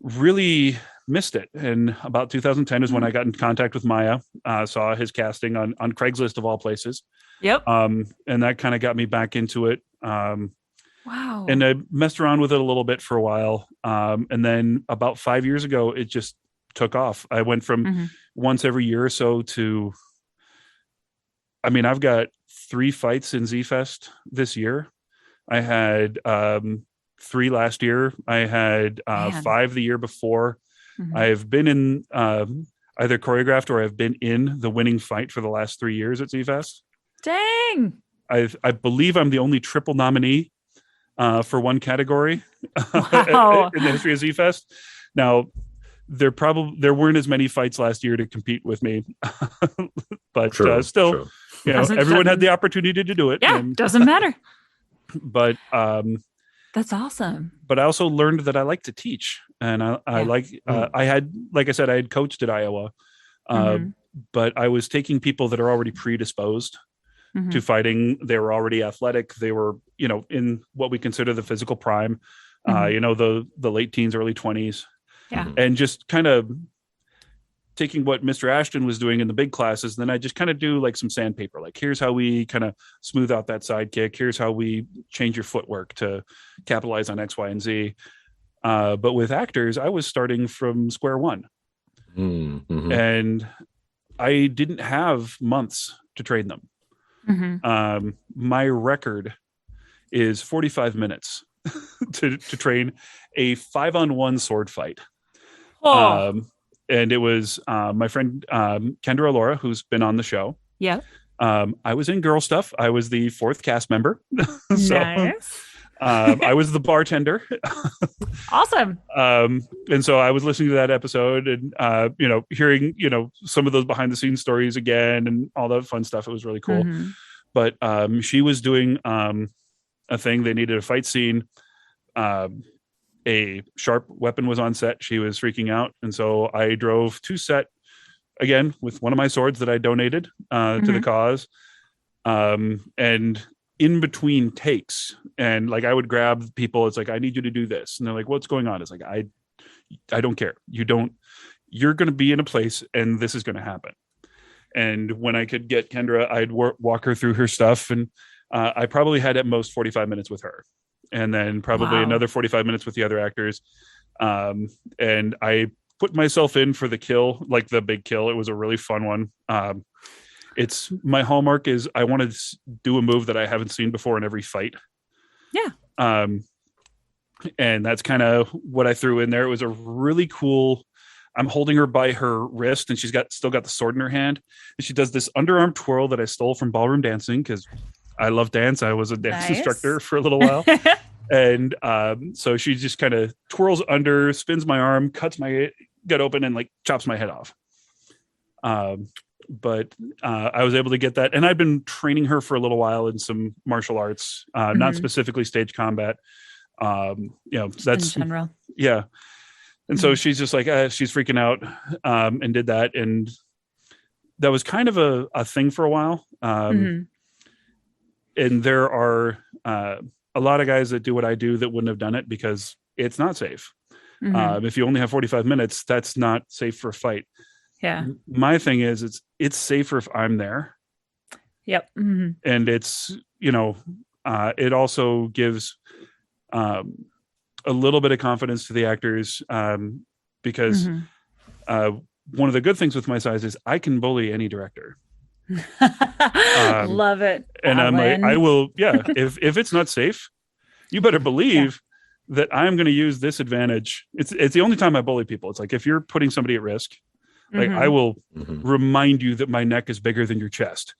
really missed it. And about 2010 is when I got in contact with Maya, saw his casting on Craigslist of all places. Yep. And that kind of got me back into it. Wow. And I messed around with it a little bit for a while. And then about 5 years ago, it just took off. I went from once every year or so to, I've got 3 fights in Z-Fest this year. I had 3 last year. I had 5 the year before. I've been in either choreographed or I've been in the winning fight for the last 3 years at Z-Fest. Dang. I believe I'm the only triple nominee for one category Wow. in the history of Z-Fest. Now, there weren't as many fights last year to compete with me, but still, everyone had the opportunity to do it. Yeah, doesn't matter. But that's awesome. But I also learned that I like to teach, and I had coached at Iowa, but I was taking people that are already predisposed to fighting. They were already athletic. They were, in what we consider the physical prime, the late teens, early 20s. Yeah. And just kind of taking what Mr. Ashton was doing in the big classes. And then I just kind of do like some sandpaper. Like, here's how we kind of smooth out that side kick. Here's how we change your footwork to capitalize on X, Y, and Z. But with actors, I was starting from square one. And I didn't have months to train them. My record is 45 minutes to train a 5-on-1 sword fight. And it was my friend Kendra Alora, who's been on the show. Yeah. I was in Girl Stuff. I was the 4th cast member. Nice. I was the bartender. Awesome. And so I was listening to that episode and hearing some of those behind the scenes stories again and all that fun stuff. It was really cool. But she was doing a thing. They needed a fight scene. A sharp weapon was on set. She was freaking out, and so I drove to set again with one of my swords that I donated to the cause. And in between takes, and like I would grab people. It's like, I need you to do this, and they're like, "What's going on?" It's like, I don't care. You're going to be in a place, and this is going to happen. And when I could get Kendra, I'd walk her through her stuff, and I probably had at most 45 minutes with her. And then probably another 45 minutes with the other actors. And I put myself in for the kill, like the big kill. It was a really fun one. It's my hallmark is I want to do a move that I haven't seen before in every fight. Yeah. And that's kind of what I threw in there. It was a really cool, I'm holding her by her wrist and she's still got the sword in her hand. And she does this underarm twirl that I stole from ballroom dancing because I love dance. I was a dance instructor for a little while. And so she just kind of twirls under, spins my arm, cuts my gut open, and like chops my head off. But I was able to get that. And I've been training her for a little while in some martial arts, not specifically stage combat. That's in general. Yeah. And so she's just like, she's freaking out and did that. And that was kind of a thing for a while. And there are a lot of guys that do what I do that wouldn't have done it because it's not safe. If you only have 45 minutes, that's not safe for a fight. Yeah. My thing is it's safer if I'm there. Yep. And it's, it also gives a little bit of confidence to the actors because one of the good things with my size is I can bully any director. Love it. And I'm like, Alan. I will, yeah. If it's not safe, you better believe that I'm going to use this advantage. It's the only time I bully people. It's like, if you're putting somebody at risk, like I will remind you that my neck is bigger than your chest.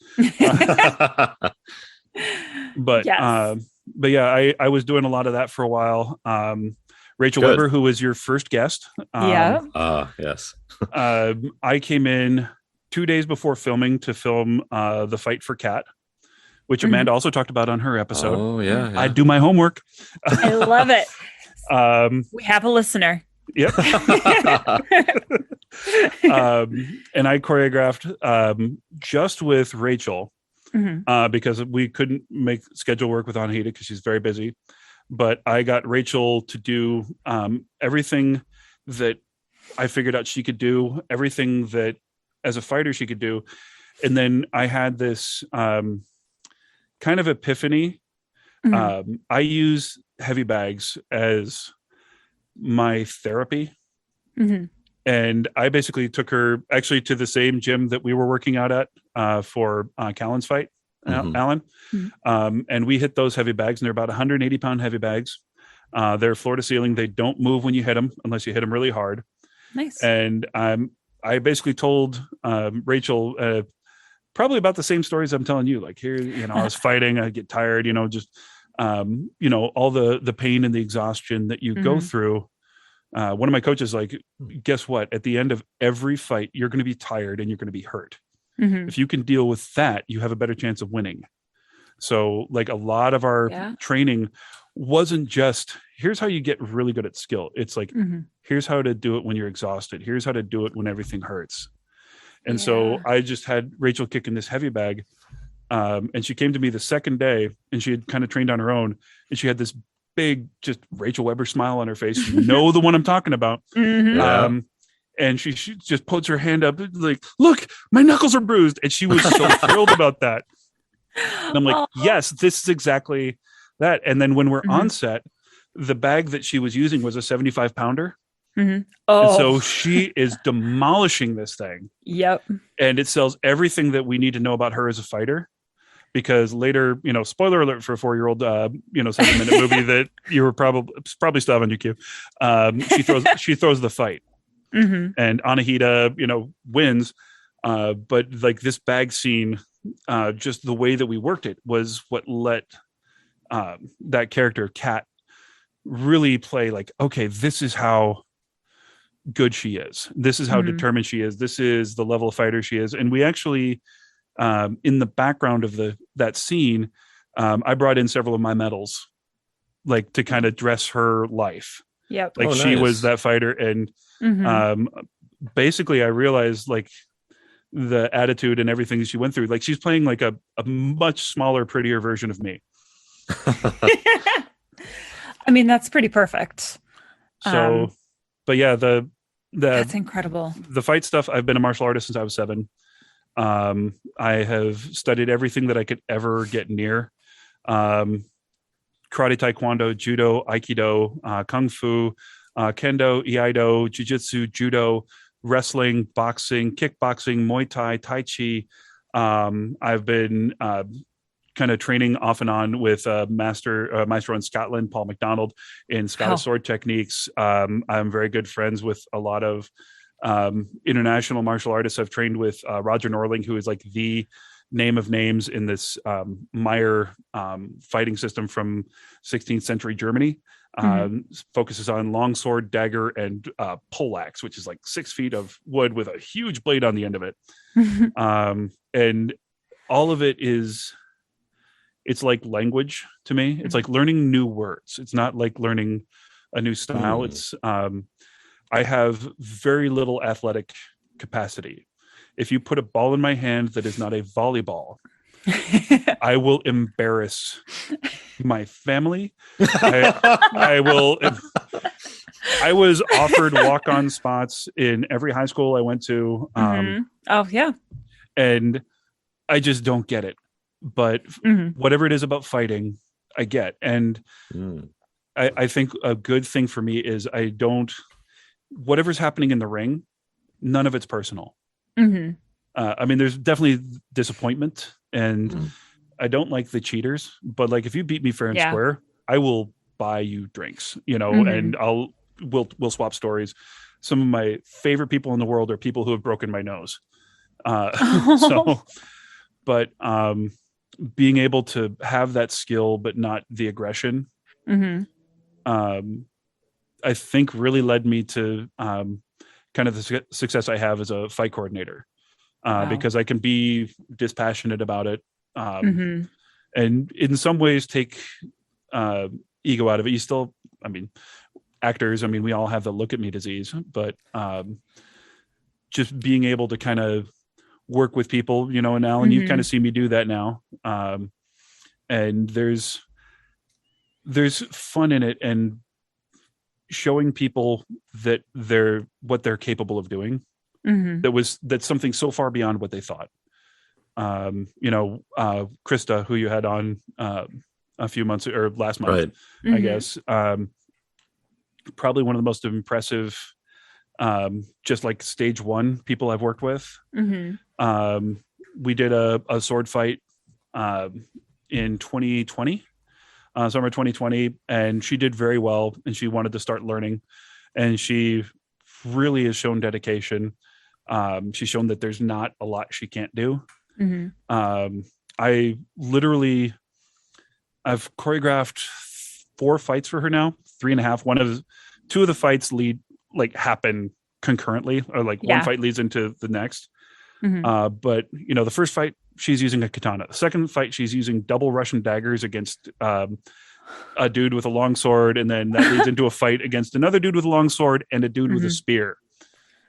But yeah, I was doing a lot of that for a while. Rachel Good. Weber, who was your first guest. Yes. I came in 2 days before filming to film the fight for Kat, which Amanda also talked about on her episode. Oh yeah. I do my homework. I love it. We have a listener. Yep. And I choreographed just with Rachel because we couldn't make schedule work with Anahita because she's very busy. But I got Rachel to do everything that I figured out she could do, everything that as a fighter she could do. And then I had this kind of epiphany. I use heavy bags as my therapy. And I basically took her actually to the same gym that we were working out at for Callan's fight, Alan. And we hit those heavy bags, and they're about 180-pound heavy bags. They're floor to ceiling. They don't move when you hit them unless you hit them really hard. Nice. And I basically told Rachel probably about the same stories I'm telling you. Like, here, I was fighting, I get tired, just all the pain and the exhaustion that you go through. One of my coaches, like, guess what? At the end of every fight, you're going to be tired and you're going to be hurt. If you can deal with that, you have a better chance of winning. So, like, a lot of our training wasn't just, here's how you get really good at skill. It's like, here's how to do it when you're exhausted. Here's how to do it when everything hurts. And so I just had Rachel kicking this heavy bag. And she came to me the second day, and she had kind of trained on her own. And she had this big, just Rachel Weber smile on her face. The one I'm talking about. And she just puts her hand up like, look, my knuckles are bruised. And she was so thrilled about that. And I'm like, yes, this is exactly that. And then when we're on set, the bag that she was using was a 75-pounder. And so she is demolishing this thing. Yep. And it sells everything that we need to know about her as a fighter. Because later, spoiler alert for a 4-year-old, 7-minute movie that you were probably still have on your queue. She throws the fight. And Anahita, wins. But like this bag scene, just the way that we worked it was what let that character Kat really play like, okay, this is how good she is. This is how determined she is. This is the level of fighter she is. And we actually, in the background of that scene, I brought in several of my medals, like to kind of dress her life. Yep. Like she was that fighter. And basically I realized like the attitude and everything that she went through, like she's playing like a much smaller, prettier version of me. I mean, that's pretty perfect. So, but yeah, that's incredible. The fight stuff, I've been a martial artist since I was 7. I have studied everything that I could ever get near. Karate, Taekwondo, Judo, Aikido, Kung Fu, Kendo, Iaido, Jiu-Jitsu, Judo, wrestling, boxing, kickboxing, Muay Thai, Tai Chi. I've been kind of training off and on with maestro in Scotland, Paul McDonald, in Scottish sword techniques. I'm very good friends with a lot of international martial artists. I've trained with Roger Norling, who is like the name of names in this Meyer fighting system from 16th century Germany. Focuses on longsword, dagger, and poleaxe, which is like 6 feet of wood with a huge blade on the end of it. And all of it it's like language to me. It's like learning new words. It's not like learning a new style. It's I have very little athletic capacity. If you put a ball in my hand that is not a volleyball, I will embarrass my family. I will. I was offered walk-on spots in every high school I went to. Oh yeah. And I just don't get it. But whatever it is about fighting, I get. And I think a good thing for me is whatever's happening in the ring, none of it's personal. Mhm. I mean, there's definitely disappointment, and Mhm. I don't like the cheaters, but like if you beat me fair and Yeah. square, I will buy you drinks, Mhm. and we'll swap stories. Some of my favorite people in the world are people who have broken my nose. So, but being able to have that skill, but not the aggression, Mhm. I think really led me to kind of the success I have as a fight coordinator, Wow. because I can be dispassionate about it. Mhm. And in some ways take ego out of it. You still, I mean, actors, I mean, we all have the look at me disease, but just being able to kind of work with people, and Alan, you've kind of Mhm. seen me do that now. And there's fun in it, and showing people that what they're capable of doing. Mhm. That's something so far beyond what they thought. Krista, who you had on a few months or last month, Right. I Mhm. guess, probably one of the most impressive, just like stage one people I've worked with. Mhm. We did a sword fight in 2020, summer 2020, and she did very well, and she wanted to start learning, and she really has shown dedication. She's shown that there's not a lot she can't do. Mhm. I literally, I've choreographed 4 fights for her now, 3.5. Two of the fights happen concurrently, or like one Yeah. fight leads into the next. Mhm. But the first fight she's using a katana. The second fight she's using double Russian daggers against a dude with a long sword, and then that leads into a fight against another dude with a long sword and a dude with a Mhm. spear.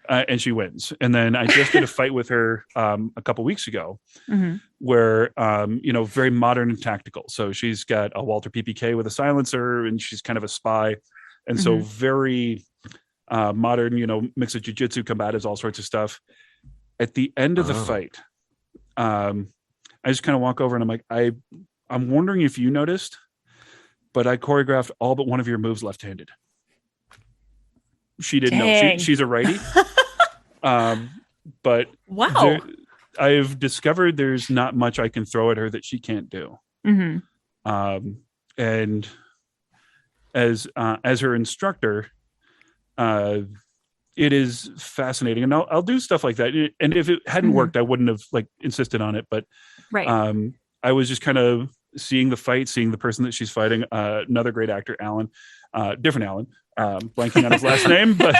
And she wins. And then I just did a fight with her a couple weeks ago, Mhm. where very modern and tactical. So she's got a Walter PPK with a silencer, and she's kind of a spy, and so Mhm. very modern. Mix of jujitsu, combatives, all sorts of stuff. At the end of the Oh. fight, I just kind of walk over and I'm like, I'm wondering if you noticed, but I choreographed all but one of your moves left-handed. She didn't know. Dang. She's a righty. But Wow. I've discovered there's not much I can throw at her that she can't do. Mhm. And as her instructor, it is fascinating, and I'll do stuff like that. And if it hadn't Mhm. worked, I wouldn't have insisted on it. But Right. I was just kind of seeing the fight, seeing the person that she's fighting. Another great actor, Alan, different Alan. Blanking on his last name, but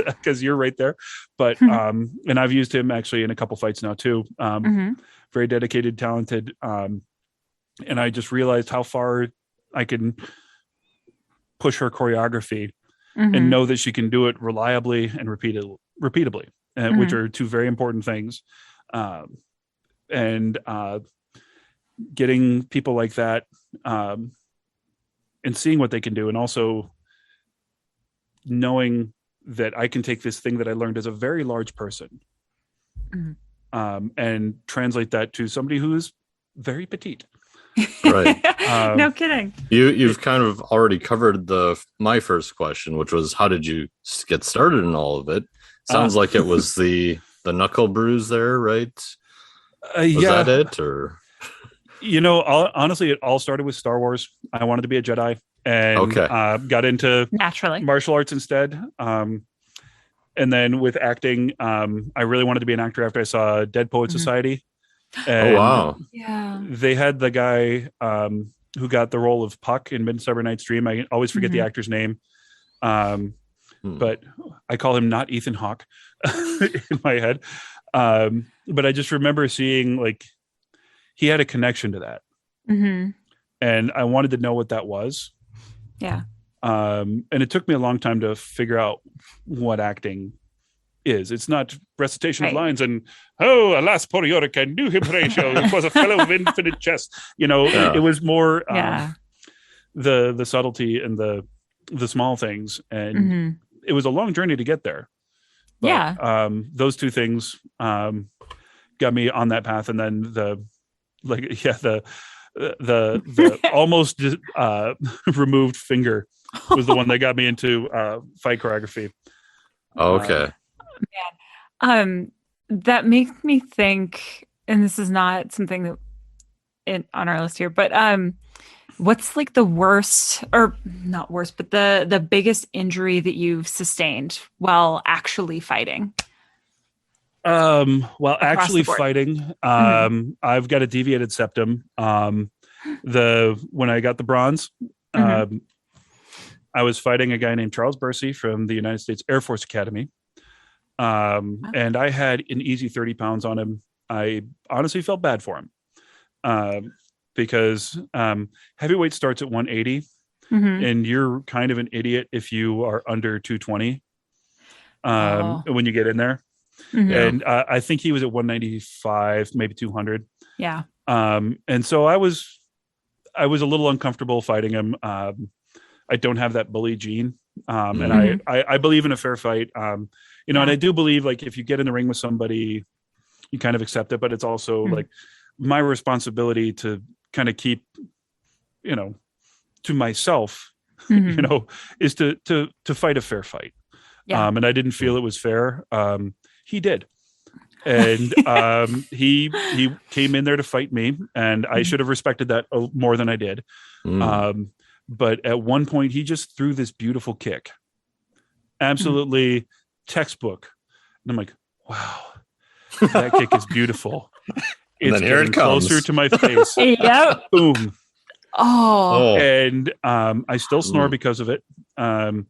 because you're right there. But and I've used him actually in a couple fights now too. Mhm. Very dedicated, talented, and I just realized how far I can push her choreography and Mhm. know that she can do it reliably and repeatably, which Mhm. are two very important things. And getting people like that, and seeing what they can do, and also knowing that I can take this thing that I learned as a very large person, Mhm. and translate that to somebody who is very petite. Right. No kidding. You've kind of already covered my first question, which was how did you get started in all of it? Sounds like it was the knuckle bruise there, right? Was Yeah, that it, or honestly, it all started with Star Wars. I wanted to be a Jedi, and okay? got into Naturally. martial arts instead. And then with acting, I really wanted to be an actor after I saw Dead Poet Mhm. Society. Oh And wow! Yeah. they had the guy who got the role of Puck in Midsummer Night's Dream. I always forget the Mhm. actor's name, but I call him not Ethan Hawke in my head. But I just remember seeing he had a connection to that, Mhm. and I wanted to know what that was. Yeah. And it took me a long time to figure out what acting is. It's not recitation of Right. lines and alas poor Yorick, I knew him Horatio, it was a fellow of infinite chest. Yeah. It was more Yeah. the subtlety and the small things, and Mhm. it was a long journey to get there. But, Yeah. those two things got me on that path, and then the almost removed finger was the one that got me into fight choreography. Okay. That makes me think, and this is not something that on our list here, but what's like the worst, or not worst, but the biggest injury that you've sustained while actually fighting? While Across actually the board. fighting, I've got a deviated septum. When I got the bronze, Mhm. I was fighting a guy named Charles Bursey from the United States Air Force Academy. And I had an easy 30 pounds on him. I honestly felt bad for him. Because heavyweight starts at 180, Mhm. and you're kind of an idiot if you are under 220 Oh. when you get in there. Mhm. Yeah. And I think he was at 195, maybe 200. Yeah. And so I was a little uncomfortable fighting him. I don't have that bully gene. And Mhm. I believe in a fair fight. And Yeah. I do believe like if you get in the ring with somebody, you kind of accept it, but it's also Mhm. like my responsibility to kind of keep, to myself, Mhm. is to fight a fair fight. Yeah. And I didn't feel it was fair. He did. And he came in there to fight me, and I should have respected that more than I did. Mm. But at one point, he just threw this beautiful kick, absolutely textbook, and I'm like, wow, that kick is beautiful. And It's then here getting it comes. closer to my face. Yep. Boom. Oh. Oh. And I still snore Mm. because of it. Oh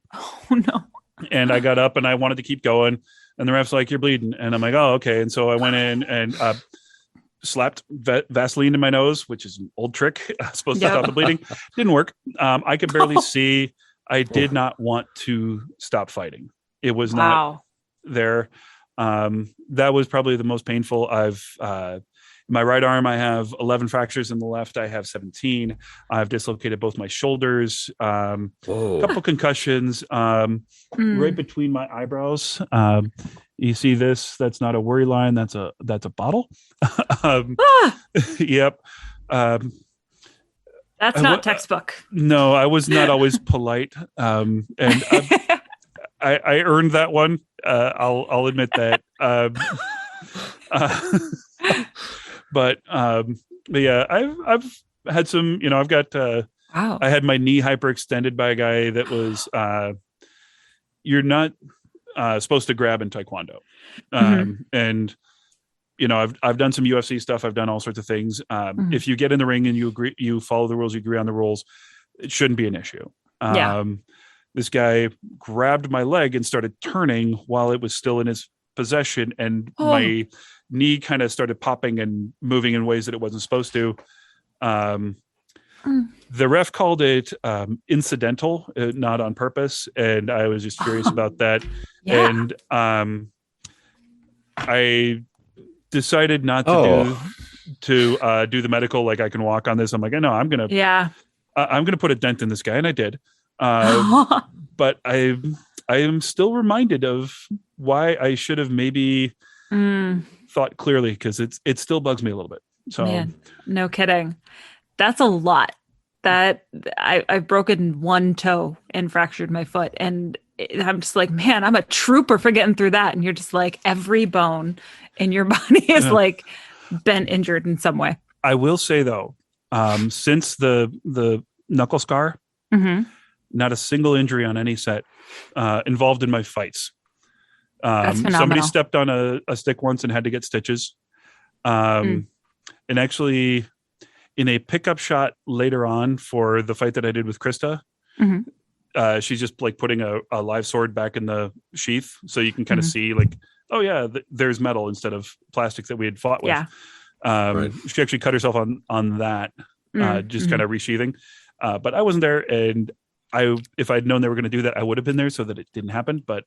no. And I got up and I wanted to keep going. And the ref's like, you're bleeding. And I'm like, oh, okay. And so I went in and slapped Vaseline in my nose, which is an old trick. Supposed to Yep. stop the bleeding. Didn't work. I could barely see. I did not want to stop fighting. It was not Wow. there. That was probably the most painful. My right arm, I have 11 fractures. In the left, I have 17. I've dislocated both my shoulders. A Whoa. couple concussions right between my eyebrows. You see this? That's not a worry line. That's a bottle. Ah, Yep. that's not textbook. No, I was not always polite, and I earned that one. I'll admit that. But yeah, I've had some. I've got. Wow. I had my knee hyperextended by a guy that was. You're not supposed to grab in Taekwondo, and I've done some UFC stuff. I've done all sorts of things. If you get in the ring and you agree, you follow the rules, you agree on the rules, it shouldn't be an issue. Yeah. This guy grabbed my leg and started turning while it was still in his possession, and my knee kind of started popping and moving in ways that it wasn't supposed to. The ref called it incidental, not on purpose, and I was just curious about that. Yeah. And I decided not to do the medical. Like I can walk on this. I'm like, no, I'm gonna put a dent in this guy, and I did. But I am still reminded of why I should have maybe thought clearly, because it still bugs me a little bit. So, man, no kidding. That's a lot. That I've broken one toe and fractured my foot, and I'm just like, man, I'm a trooper for getting through that. And you're just like, every bone in your body is like been injured in some way. I will say though, since the knuckle scar, not a single injury on any set involved in my fights. That's phenomenal. Somebody stepped on a stick once and had to get stitches. And actually, in a pickup shot later on for the fight that I did with Krista, she's just like putting a live sword back in the sheath, so you can kind of see like, oh yeah, there's metal instead of plastic that we had fought with. Yeah. She actually cut herself on that, just kind of resheathing. But I wasn't there, and if I'd known they were going to do that, I would have been there so that it didn't happen. But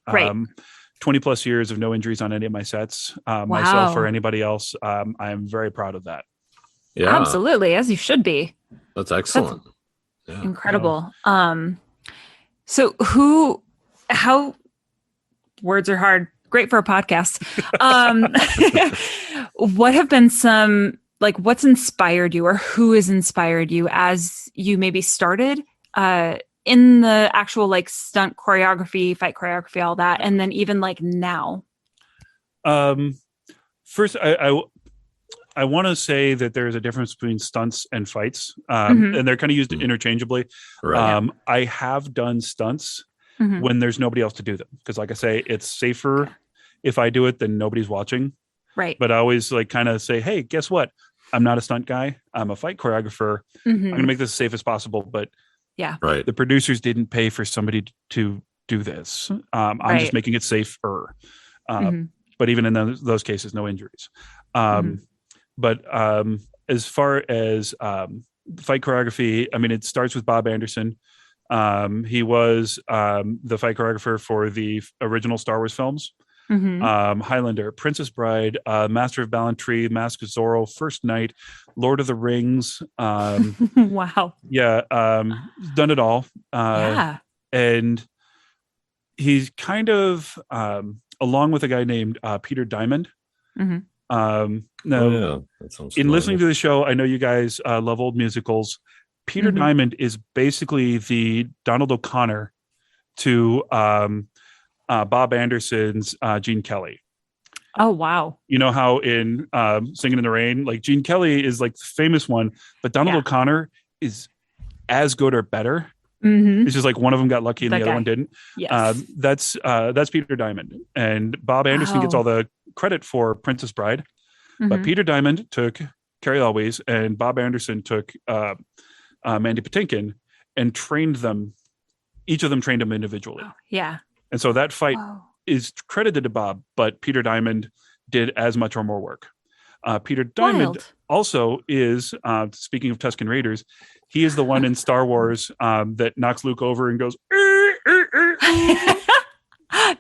20 plus years of no injuries on any of my sets, myself or anybody else, I am very proud of that. Yeah, absolutely, as you should be. That's excellent. That's incredible. So how words are hard. Great for a podcast. What have been some, like, what's inspired you, or who has inspired you as you maybe started in the actual like stunt choreography, fight choreography, all that, and then even like now? Um, first, I want to say that there's a difference between stunts and fights, and they're kind of used interchangeably. Right. I have done stunts Mhm. when there's nobody else to do them because, like I say, it's safer if I do it than nobody's watching. Right. But I always like kind of say, hey, guess what? I'm not a stunt guy. I'm a fight choreographer. I'm going to make this as safe as possible. But Right. the producers didn't pay for somebody to do this. I'm just making it safer. But even in those cases, no injuries. But as far as fight choreography, I mean, it starts with Bob Anderson. He was the fight choreographer for the original Star Wars films. Highlander, Princess Bride, Master of Ballantrae, Mask of Zorro, First Knight, Lord of the Rings. Wow. Yeah, done it all. Yeah. And he's kind of along with a guy named Peter Diamond. Now, That sounds in listening familiar. to the show, I know you guys love old musicals. Peter Diamond is basically the Donald O'Connor to Bob Anderson's Gene Kelly. Oh, wow. You know how in Singing in the Rain, like Gene Kelly is like the famous one, but Donald O'Connor is as good or better. It's just like one of them got lucky and That the other guy. one didn't. Yes. That's Peter Diamond, and Bob Anderson gets Wow. all the credit for Princess Bride, but Peter Diamond took Carrie Always, and Bob Anderson took Mandy Patinkin and trained them. Each of them trained them individually. Yeah. And so that fight Wow. is credited to Bob, but Peter Diamond did as much or more work. Peter Diamond Wild. also is, speaking of Tusken Raiders, he is the one in Star Wars that knocks Luke over and goes,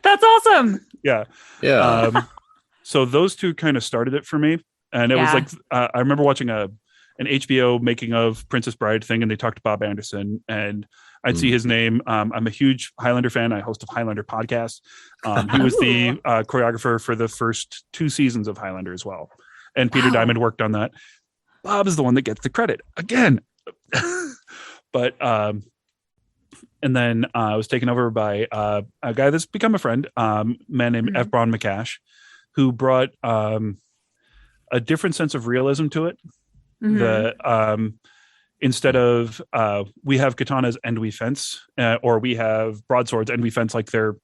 That's awesome. yeah. Yeah. So those two kind of started it for me. And it was like, I remember watching an HBO making of Princess Bride thing, and they talked to Bob Anderson, and I'd see his name. I'm a huge Highlander fan. I host a Highlander podcast. He was the choreographer for the first 2 seasons of Highlander as well. And Peter Diamond worked on that. Bob is the one that gets the credit again. But and then I was taken over by a guy that's become a friend, man named F. Braun McCash, who brought a different sense of realism to it. The instead of we have katanas and we fence, or we have broadswords and we fence like they're,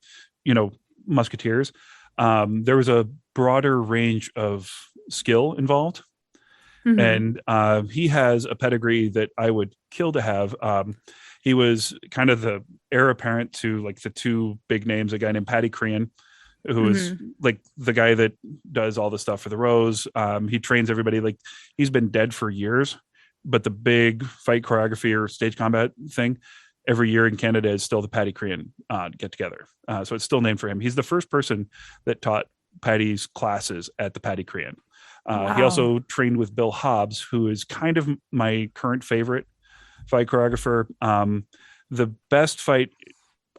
musketeers. There was a broader range of skill involved. And he has a pedigree that I would kill to have. He was kind of the heir apparent to like the two big names, a guy named Paddy Crean, who is like the guy that does all the stuff for the Rose. He trains everybody. Like he's been dead for years, but the big fight choreography or stage combat thing every year in Canada is still the Paddy Crean get together. So it's still named for him. He's the first person that taught Paddy's classes at the Paddy Crean. He also trained with Bill Hobbs, who is kind of my current favorite fight choreographer. The best fight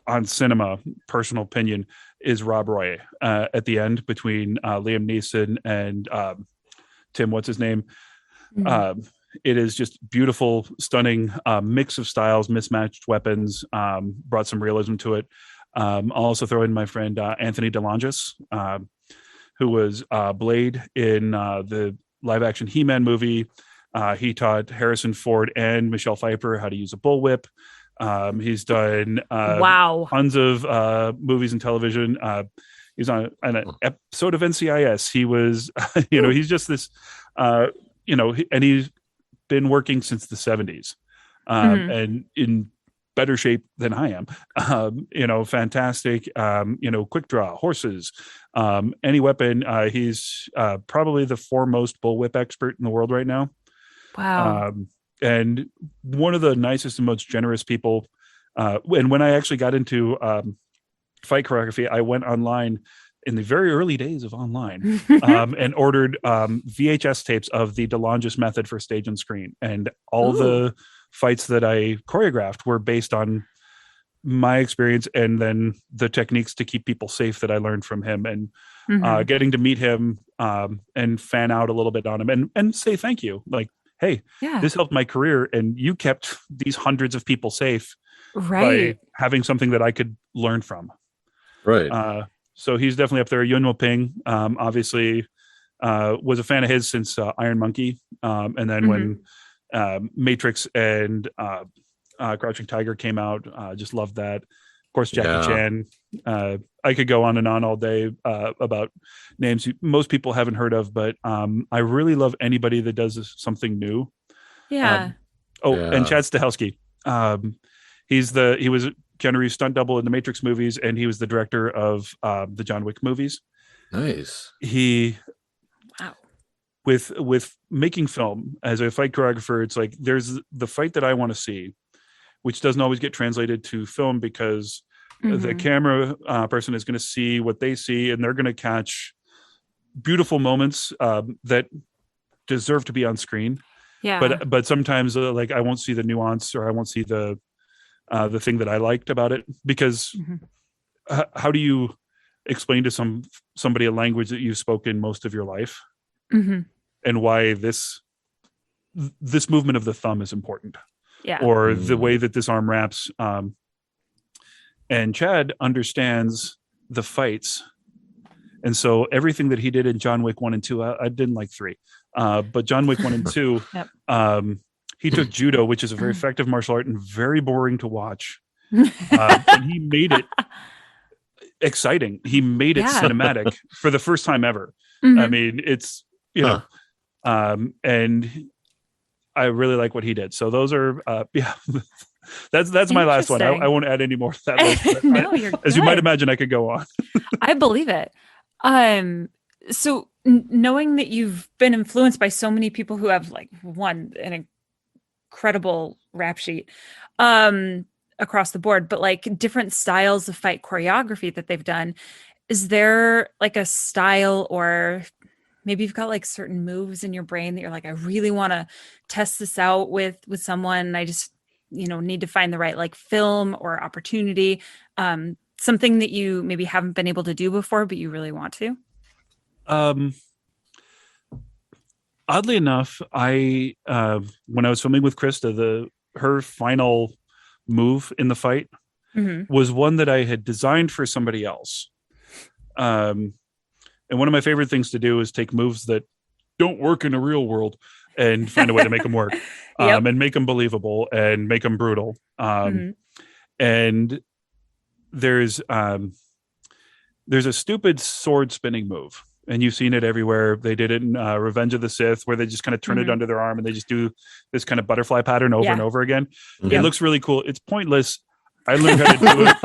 on cinema, personal opinion, is Rob Roy at the end between Liam Neeson and Tim, what's his name? It is just beautiful, stunning mix of styles, mismatched weapons, brought some realism to it. I'll also throw in my friend Anthony DeLongis, who was Blade in the live-action He-Man movie. He taught Harrison Ford and Michelle Pfeiffer how to use a bullwhip. He's done tons of movies and television. He's on an episode of NCIS. He was, he's just this, and he's been working since the 70s and in better shape than I am. Fantastic, quick draw, horses, any weapon. He's probably the foremost bullwhip expert in the world right now. Wow. And one of the nicest and most generous people. And when I actually got into fight choreography, I went online in the very early days of online and ordered VHS tapes of the DeLongis method for stage and screen. And all the fights that I choreographed were based on my experience and then the techniques to keep people safe that I learned from him, and getting to meet him and fan out a little bit on him and say thank you. Like, hey, this helped my career and you kept these hundreds of people safe by having something that I could learn from. Right. So he's definitely up there. Yuen Ping, obviously, was a fan of his since Iron Monkey, and then when Matrix and Crouching Tiger came out, just loved that. Of course, Jackie Yeah. Chan. I could go on and on all day about names most people haven't heard of, but I really love anybody that does something new. Yeah. And Yeah. Chad Stahelski. He was Keanu Reeves' stunt double in the Matrix movies, and he was the director of the John Wick movies. Nice. He Wow. with making film as a fight choreographer, it's like there's the fight that I want to see, which doesn't always get translated to film because the camera person is going to see what they see, and they're going to catch beautiful moments that deserve to be on screen. Yeah. But sometimes like I won't see the nuance, or I won't see the thing that I liked about it, because how do you explain to somebody a language that you've spoken most of your life, and why this movement of the thumb is important, or the way that this arm wraps. And Chad understands the fights, and so everything that he did in John Wick 1 and 2, I didn't like 3, but John Wick 1 and 2, he took judo, which is a very effective martial art and very boring to watch, and he made it exciting. He made it cinematic for the first time ever. I mean, it's and I really like what he did. So those are that's my last one. I won't add any more to that list. No, you're as you might good. imagine, I could go on. I believe it. So knowing that you've been influenced by so many people who have like an incredible rap sheet across the board, but like different styles of fight choreography that they've done, is there like a style, or maybe you've got like certain moves in your brain that you're like, I really want to test this out with someone, I just need to find the right like film or opportunity, something that you maybe haven't been able to do before but you really want to? Oddly enough, I when I was filming with Krista, her final move in the fight was one that I had designed for somebody else. And one of my favorite things to do is take moves that don't work in a real world and find a way to make them work, and make them believable and make them brutal. And there's a stupid sword spinning move, and you've seen it everywhere. They did it in Revenge of the Sith, where they just kind of turn it under their arm and they just do this kind of butterfly pattern over and over again. It looks really cool. It's pointless. I learned how to do it.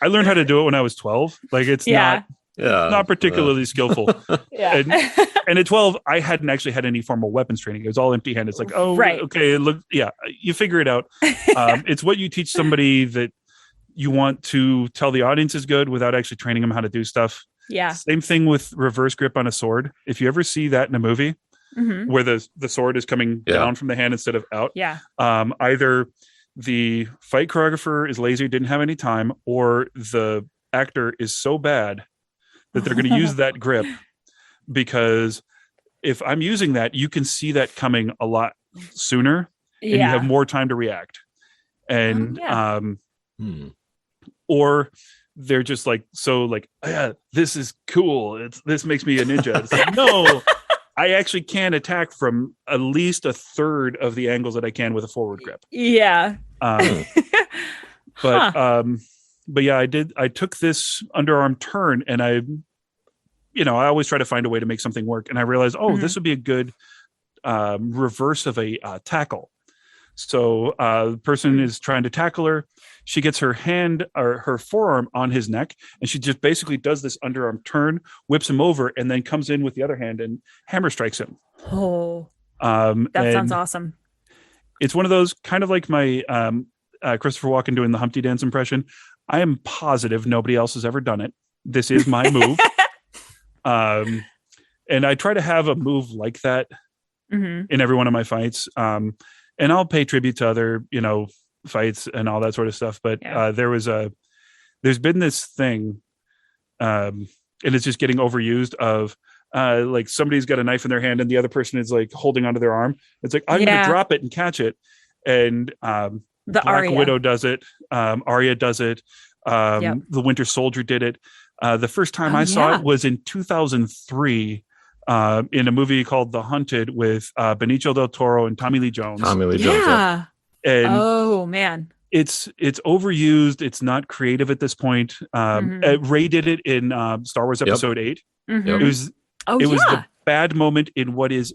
I learned how to do it when I was 12. Like it's not particularly skillful. And at 12, I hadn't actually had any formal weapons training. It was all empty handed. It's like, okay, look, you figure it out. It's what you teach somebody that you want to tell the audience is good without actually training them how to do stuff. Yeah. Same thing with reverse grip on a sword. If you ever see that in a movie where the sword is coming down from the hand instead of out, either the fight choreographer is lazy, didn't have any time, or the actor is so bad that they're going to use that grip, because if I'm using that, you can see that coming a lot sooner and you have more time to react. And or they're just like, this is cool. This makes me a ninja. It's like, no, I actually can attack from at least a third of the angles that I can with a forward grip. Yeah. But yeah, I took this underarm turn, and I always try to find a way to make something work. And I realized, this would be a good reverse of a tackle. So the person is trying to tackle her. She gets her hand or her forearm on his neck, and she just basically does this underarm turn, whips him over, and then comes in with the other hand and hammer strikes him. That sounds awesome. It's one of those, kind of like my Christopher Walken doing the Humpty Dance impression. I am positive nobody else has ever done it. This is my move. And I try to have a move like that in every one of my fights. And I'll pay tribute to other, fights and all that sort of stuff. But there's been this thing, and it's just getting overused of like somebody's got a knife in their hand and the other person is like holding onto their arm. It's like, I'm going to drop it and catch it. And the Black Widow does it. Arya does it. The Winter Soldier did it. The first time Oh, I saw yeah. it was in 2003 in a movie called The Hunted with Benicio del Toro and Tommy Lee Jones. Tommy Lee Jones. Yeah. Yeah. And Oh man. it's overused. It's not creative at this point. Ray did it in Star Wars Episode 8. Mhm. It was Oh it was yeah. the bad moment in what is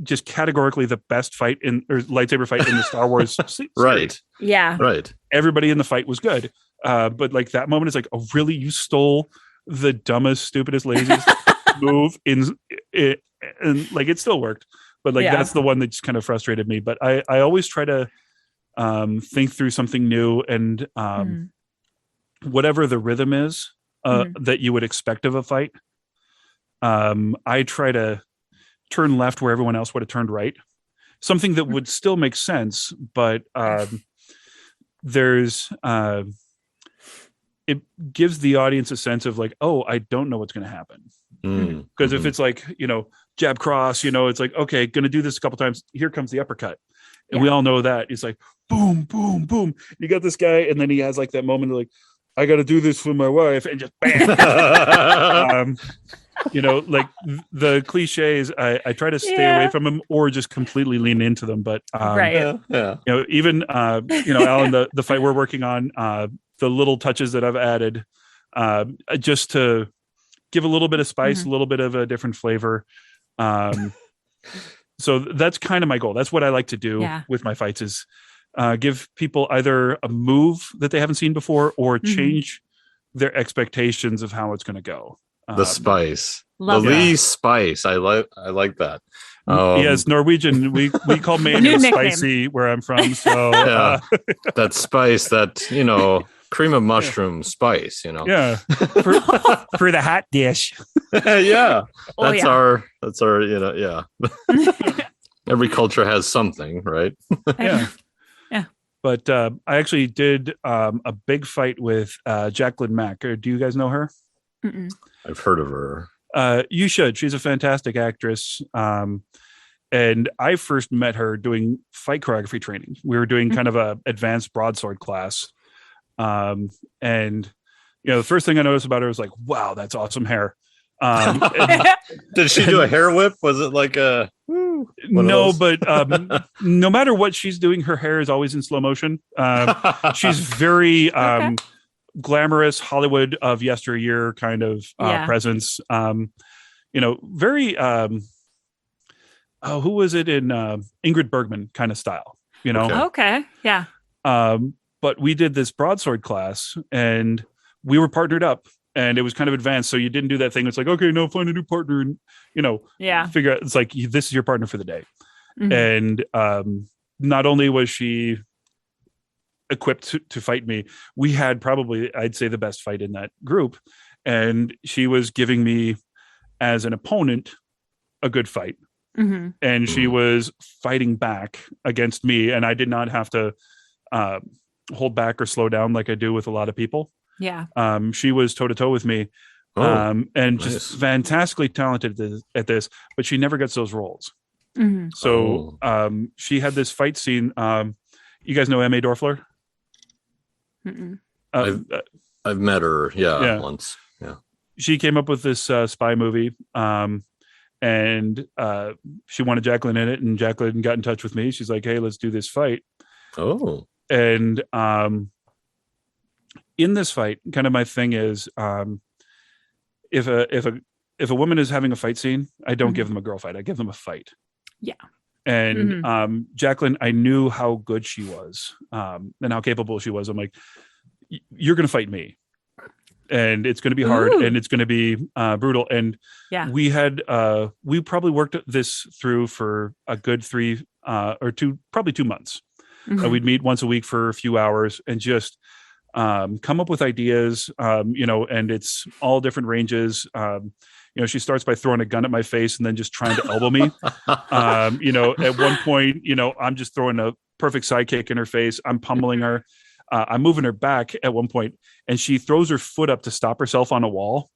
just categorically the best fight or lightsaber fight in the Star Wars series. Right. Yeah. Right. Everybody in the fight was good. But like that moment is like, oh, really? You stole the dumbest, stupidest, laziest move in it, and like it still worked. But like Yeah. that's the one that just kind of frustrated me. But I always try to think through something new and whatever the rhythm is that you would expect of a fight. I try to turn left where everyone else would have turned right. Something that would still make sense, but there's it gives the audience a sense of like, oh, I don't know what's going to happen. Because if it's like, jab cross, it's like, okay, going to do this a couple times. Here comes the uppercut. And we all know that. It's like, boom, boom, boom. You got this guy. And then he has like that moment of like, I got to do this for my wife. And just bam. Like the cliches, I try to stay away from them or just completely lean into them. But, Right. even, Alan, the fight we're working on, the little touches that I've added, just to give a little bit of spice, a little bit of a different flavor. So that's kind of my goal. That's what I like to do with my fights is give people either a move that they haven't seen before or change their expectations of how it's going to go. The spice, Love the that. Lee spice. I like that. Yes, Norwegian. We call mayonnaise spicy where I'm from. So that spice, that cream of mushroom spice. Yeah, for the hot dish. Yeah, Oh, that's our yeah. Every culture has something, right? Yeah. Yeah. But I actually did a big fight with Jacqueline Mack. Do you guys know her? Mm-mm. I've heard of her. You should. She's a fantastic actress. And I first met her doing fight choreography training. We were doing kind of a advanced broadsword class. And the first thing I noticed about her was like, wow, that's awesome hair. Did she do a hair whip? Was it like a no, but no matter what she's doing, her hair is always in slow motion. She's very glamorous Hollywood of yesteryear kind of presence. Very who was it in Ingrid Bergman kind of style, Okay. Yeah. But we did this broadsword class and we were partnered up and it was kind of advanced. So you didn't do that thing. It's like, okay, no, find a new partner and, figure out, it's like, this is your partner for the day. And not only was she equipped to fight me, we had probably, I'd say, the best fight in that group. And she was giving me, as an opponent, a good fight. And she was fighting back against me. And I did not have to hold back or slow down like I do with a lot of people. Yeah. She was toe to toe with me. And nice. just fantastically talented at this, but she never gets those roles. So she had this fight scene. You guys know M.A. Dorfler? I've met her, once. Yeah, she came up with this spy movie, and she wanted Jacqueline in it, and Jacqueline got in touch with me. She's like, "Hey, let's do this fight." Oh, and in this fight, kind of my thing is, if a woman is having a fight scene, I don't give them a girl fight. I give them a fight. Yeah. And Jacqueline, I knew how good she was and how capable she was. I'm like, you're going to fight me. And it's going to be hard and it's going to be brutal. And we probably worked this through for a good 3 or 2, probably 2 months. We'd meet once a week for a few hours and just come up with ideas, and it's all different ranges. She starts by throwing a gun at my face and then just trying to elbow me. At one point, I'm just throwing a perfect sidekick in her face. I'm pummeling her. I'm moving her back at one point, and she throws her foot up to stop herself on a wall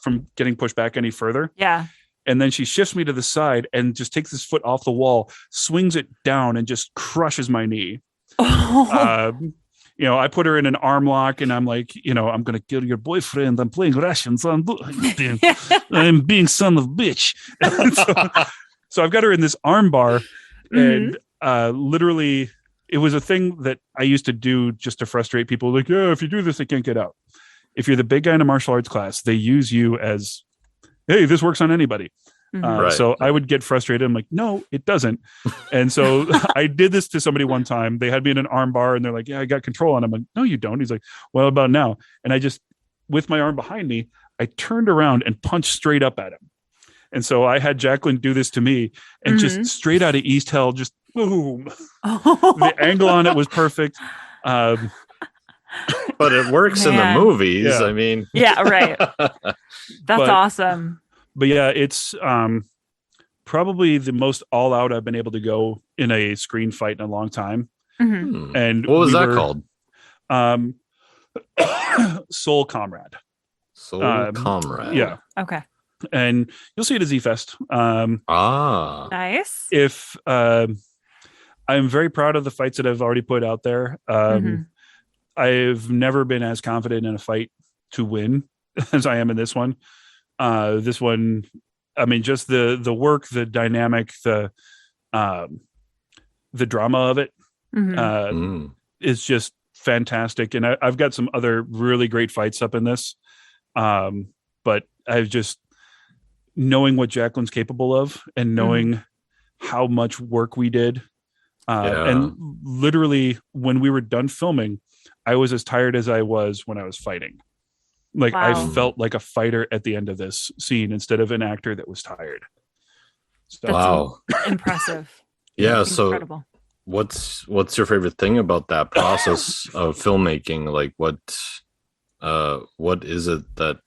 from getting pushed back any further. Yeah. And then she shifts me to the side and just takes this foot off the wall, swings it down, and just crushes my knee. I put her in an arm lock and I'm like, I'm going to kill your boyfriend. I'm playing Russians. I'm being son of bitch. so I've got her in this arm bar and literally it was a thing that I used to do just to frustrate people. Like, yeah, if you do this, they can't get out. If you're the big guy in a martial arts class, they use you as, hey, this works on anybody. Right. So I would get frustrated. I'm like, no, it doesn't. And so I did this to somebody one time. They had me in an arm bar and they're like, yeah, I got control. And I'm like, no, you don't. He's like, well, about now? And I just, with my arm behind me, I turned around and punched straight up at him. And so I had Jacqueline do this to me and just straight out of East Hell, just boom. The angle on it was perfect. But it works in the movies. Yeah. I mean, yeah, right. That's awesome. But yeah, it's probably the most all out I've been able to go in a screen fight in a long time. And what was that called? Soul Comrade. Soul Comrade. Yeah. Okay. And you'll see it at Z-Fest. Nice. If I'm very proud of the fights that I've already put out there. I've never been as confident in a fight to win as I am in this one. This one, I mean, just the work, the dynamic, the drama of it is just fantastic. And I've got some other really great fights up in this. But I've just knowing what Jacqueline's capable of and knowing how much work we did. And literally when we were done filming, I was as tired as I was when I was fighting. Like I felt like a fighter at the end of this scene instead of an actor that was tired. So, wow. Impressive. Yeah. It's So incredible. what's your favorite thing about that process of filmmaking? Like what is it that,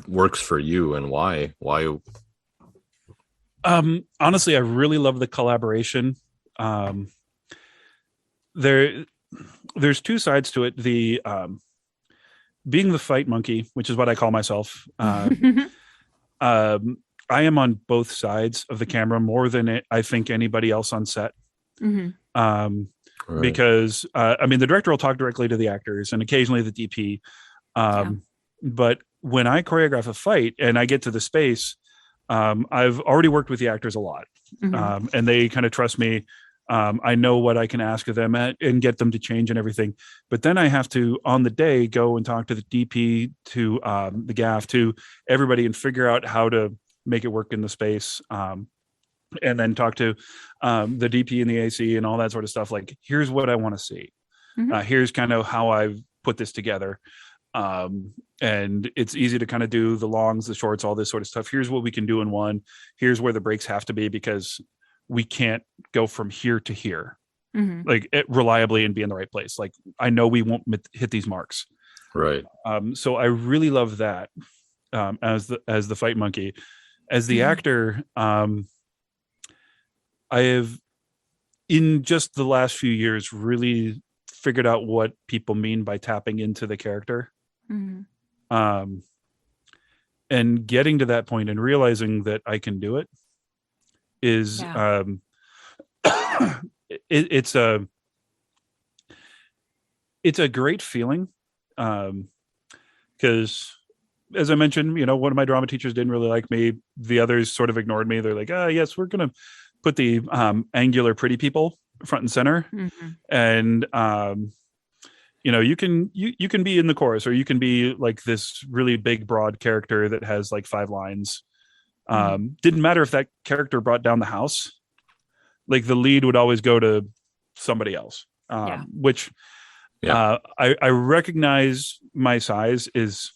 works for you and why? Honestly, I really love the collaboration. There's two sides to it. The, being the fight monkey, which is what I call myself, I am on both sides of the camera more than I think anybody else on set. Because I mean, the director will talk directly to the actors and occasionally the DP. But when I choreograph a fight and I get to the space, I've already worked with the actors a lot, and they kind of trust me. I know what I can ask of them and get them to change and everything. But then I have to, on the day, go and talk to the DP, to the gaff, to everybody and figure out how to make it work in the space. And then talk to the DP and the AC and all that sort of stuff. Like, here's what I want to see. Here's kind of how I've put this together. And it's easy to kind of do the longs, the shorts, all this sort of stuff. Here's what we can do in one. Here's where the breaks have to be because we can't go from here to here, like reliably and be in the right place. Like I know we won't hit these marks. Right. So I really love that as the fight monkey. As the actor, I have in just the last few years really figured out what people mean by tapping into the character. And getting to that point and realizing that I can do it is it's a great feeling, because as I mentioned, one of my drama teachers didn't really like me. The others sort of ignored me. They're like, yes, we're gonna put the angular pretty people front and center. And you can be in the chorus, or you can be like this really big broad character that has like 5 lines. Didn't matter if that character brought down the house. Like the lead would always go to somebody else, which I recognize my size is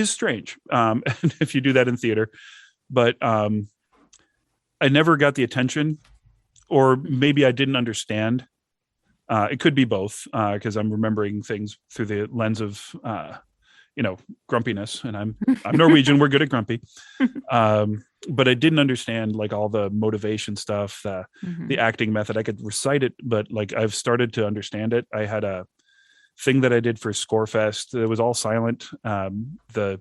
strange. And if you do that in theater, but I never got the attention, or maybe I didn't understand. It could be both, because I'm remembering things through the lens of grumpiness, and I'm Norwegian. We're good at grumpy. But I didn't understand like all the motivation stuff, the acting method. I could recite it, but like I've started to understand it. I had a thing that I did for Scorefest. It was all silent. The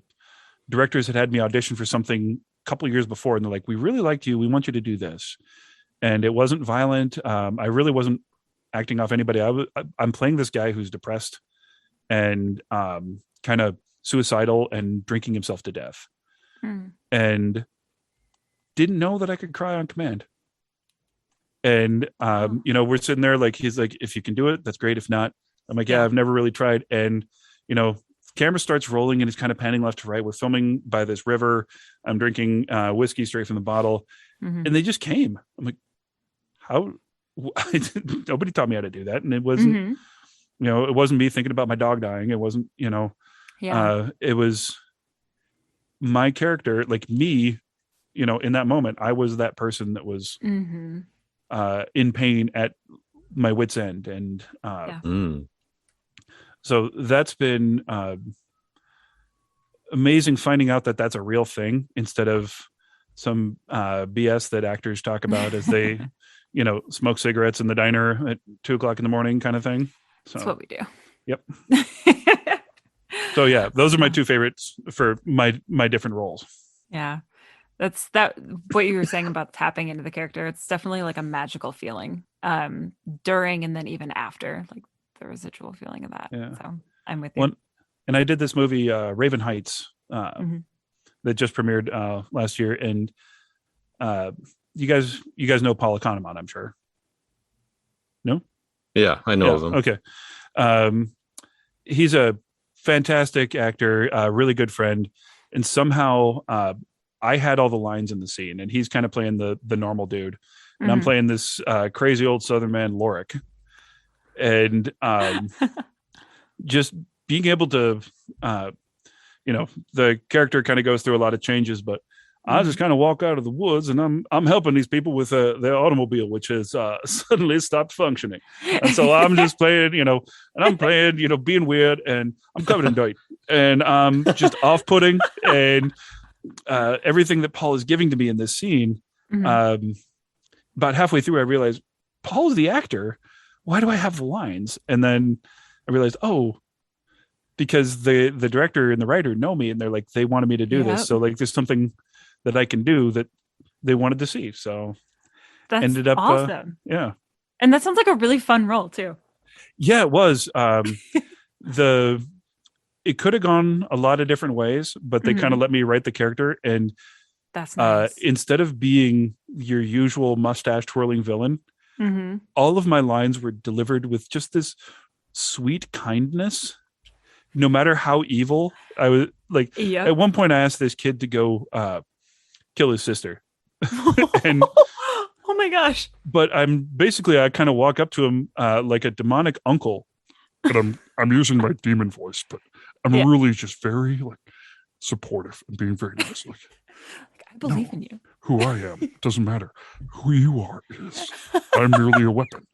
directors had me audition for something a couple of years before, and they're like, "We really liked you. We want you to do this." And it wasn't violent. I really wasn't acting off anybody. I'm playing this guy who's depressed and kind of suicidal and drinking himself to death, and didn't know that I could cry on command. And we're sitting there like, he's like, if you can do it, that's great. If not, I'm like, yeah, I've never really tried. And camera starts rolling and it's kind of panning left to right. We're filming by this river. I'm drinking whiskey straight from the bottle, and they just came. I'm like, how? Nobody taught me how to do that, and it wasn't. It wasn't me thinking about my dog dying. It wasn't. It was my character, like me. In that moment, I was that person that was in pain at my wit's end, and so that's been amazing finding out that that's a real thing instead of some BS that actors talk about as they, smoke cigarettes in the diner at 2:00 in the morning kind of thing. So that's what we do. Yep. So yeah, those are my two favorites for my different roles. Yeah. That's what you were saying about tapping into the character. It's definitely like a magical feeling during and then even after, like the residual feeling of that. Yeah. So I'm with you. And I did this movie, Raven Heights, that just premiered last year. And you guys know Paul Economon, I'm sure. No? Yeah, I know of him. Okay. He's a fantastic actor, really good friend. And somehow I had all the lines in the scene, and he's kind of playing the normal dude. And I'm playing this crazy old Southern man, Lorik. And just being able to, the character kind of goes through a lot of changes, but I just kind of walk out of the woods and I'm helping these people with their automobile, which has suddenly stopped functioning. And so I'm just playing, and I'm playing, being weird, and I'm covered in dirt, and just off-putting, and everything that Paul is giving to me in this scene. About halfway through, I realized Paul's the actor. Why do I have the lines? And then I realized, because the director and the writer know me, and they're like, they wanted me to do this. So like, there's something that I can do that they wanted to see. So that's ended up awesome. Yeah. And that sounds like a really fun role too. Yeah, it was. It could have gone a lot of different ways, but they kind of let me write the character. And that's nice. Instead of being your usual mustache twirling villain, all of my lines were delivered with just this sweet kindness. No matter how evil I was, like at one point I asked this kid to go kill his sister. And oh my gosh. But I kind of walk up to him like a demonic uncle. And I'm using my demon voice, but I'm really just very like supportive and being very nice. Like I believe in you. Who I am doesn't matter. Who you are is. I'm merely a weapon,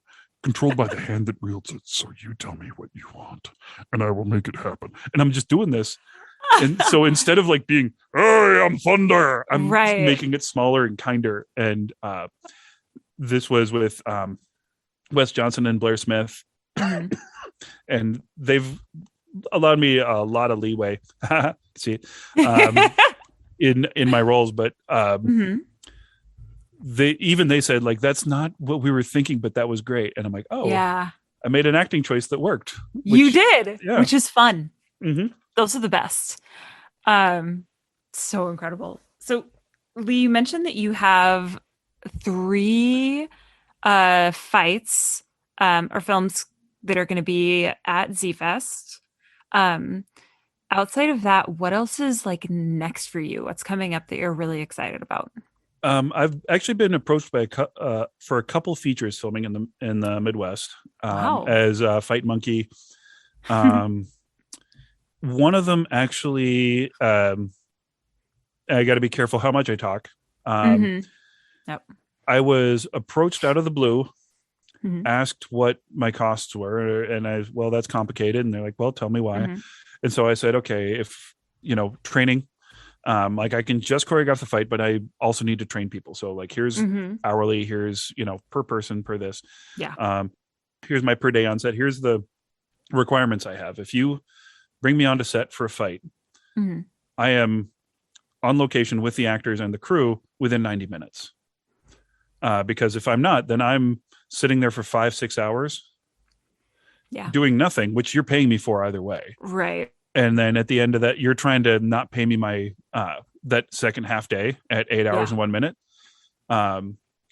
controlled by the hand that wields it. So you tell me what you want, and I will make it happen. And I'm just doing this. And so instead of like being, hey, I'm thunder, I'm making it smaller and kinder. And this was with Wes Johnson and Blair Smith. And they've allowed me a lot of leeway. See, in my roles, but they said like, that's not what we were thinking, but that was great. And I'm like, I made an acting choice that worked. You did, which is fun. Those are the best. So incredible. So Lee, you mentioned that you have 3 fights or films that are going to be at Z-Fest. Outside of that, what else is like next for you? What's coming up that you're really excited about? I've actually been approached by for a couple features filming in the Midwest as Fight Monkey. One of them actually, I got to be careful how much I talk. Yep. I was approached out of the blue, asked what my costs were, and that's complicated. And they're like, well, tell me why. And so I said, okay, if training, like I can just choreograph the fight, but I also need to train people. So like, here's hourly, here's, per person per this. Yeah. Here's my per day on set. Here's the requirements I have. If you bring me onto set for a fight, I am on location with the actors and the crew within 90 minutes. Because if I'm not, then I'm sitting there for 5-6 hours Yeah. doing nothing, which you're paying me for either way. Right. And then at the end of that, you're trying to not pay me my that second half day at 8 hours and 1 minute.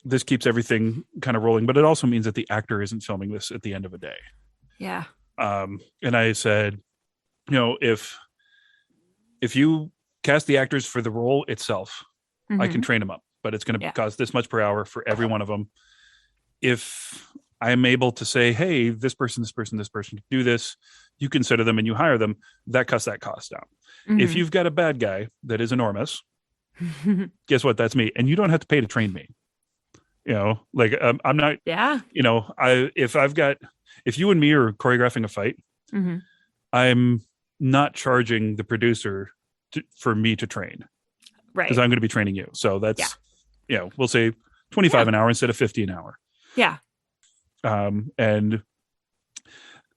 This keeps everything kind of rolling, but it also means that the actor isn't filming this at the end of a day. Yeah. And I said, if you cast the actors for the role itself, I can train them up, but it's going to cost this much per hour for every one of them. If I'm able to say, hey, this person can do this, you consider them and you hire them, that cuts that cost down. If you've got a bad guy that is enormous, guess what? That's me. And you don't have to pay to train me. I'm not, if you and me are choreographing a fight, I'm not charging the producer for me to train. Right. Because I'm going to be training you. So that's, we'll say 25 an hour instead of 50 an hour. Yeah. And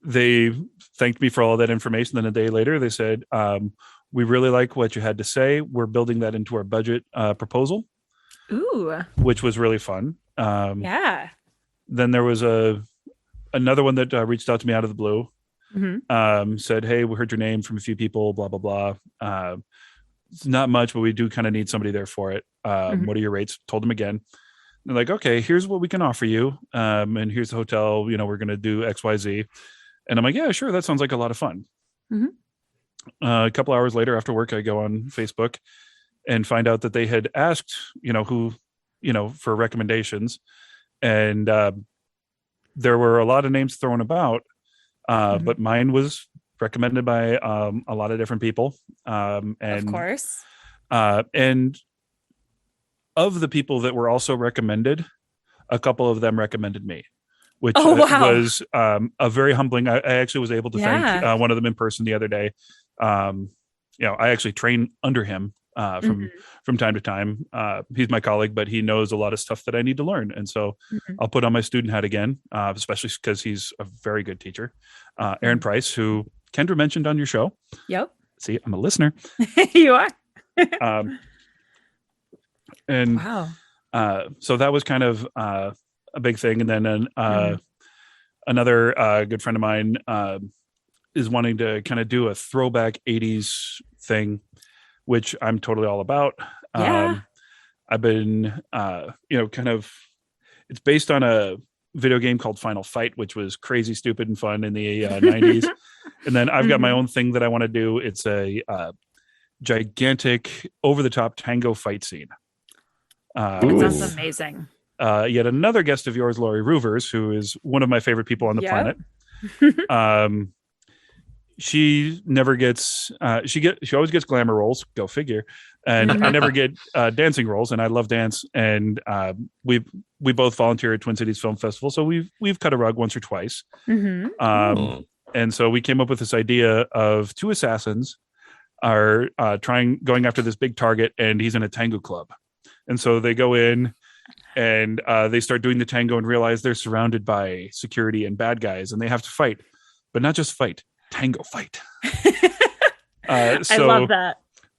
they thanked me for all that information. Then a day later, they said, we really like what you had to say. We're building that into our budget proposal. Ooh. Which was really fun. Yeah. Then there was another one that reached out to me out of the blue. Said, hey, we heard your name from a few people, blah, blah, blah. It's not much, but we do kind of need somebody there for it. What are your rates? Told them again. They're like, okay, here's what we can offer you. And here's the hotel, we're going to do X, Y, Z. And I'm like, yeah, sure. That sounds like a lot of fun. A couple hours later after work, I go on Facebook and find out that they had asked, who, for recommendations. And there were a lot of names thrown about, but mine was recommended by a lot of different people. And of course. And of the people that were also recommended, a couple of them recommended me, which was a very humbling. I actually was able to thank one of them in person the other day. I actually train under him from time to time. He's my colleague, but he knows a lot of stuff that I need to learn. And so I'll put on my student hat again, especially because he's a very good teacher. Aaron Price, who Kendra mentioned on your show. Yep. See, I'm a listener. You are. And wow. So that was kind of a big thing. And then another good friend of mine is wanting to kind of do a throwback 80s thing, which I'm totally all about. Yeah. I've been, it's based on a video game called Final Fight, which was crazy, stupid, and fun in the 90s. And then I've got my own thing that I want to do. It's a gigantic, over-the-top tango fight scene. That sounds amazing. Yet another guest of yours, Lori Roovers, who is one of my favorite people on the planet. She never gets she always gets glamour roles, go figure, and I never get dancing roles, and I love dance. And we both volunteer at Twin Cities Film Festival, so we've cut a rug once or twice. And so we came up with this idea of two assassins are going after this big target, and he's in a tango club. And so they go in and they start doing the tango and realize they're surrounded by security and bad guys, and they have to fight, but not just fight, tango fight. I love that.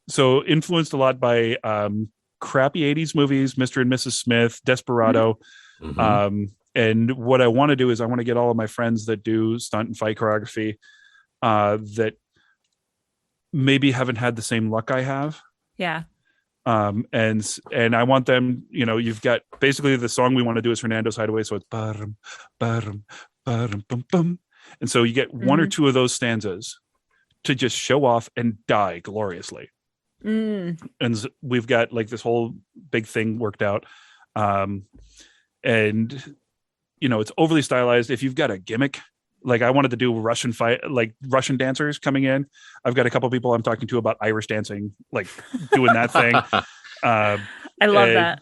So influenced a lot by crappy 80s movies, Mr. and Mrs. Smith, Desperado. And what I want to do is I want to get all of my friends that do stunt and fight choreography that maybe haven't had the same luck I have. Yeah. And I want them, you've got basically the song we want to do is Hernando's Hideaway. So it's bum, bum, bum, bum, bum. And so you get one or two of those stanzas to just show off and die gloriously. And we've got like this whole big thing worked out. And it's overly stylized. If you've got a gimmick, like I wanted to do Russian dancers coming in. I've got a couple people I'm talking to about Irish dancing, like doing that thing. I love that.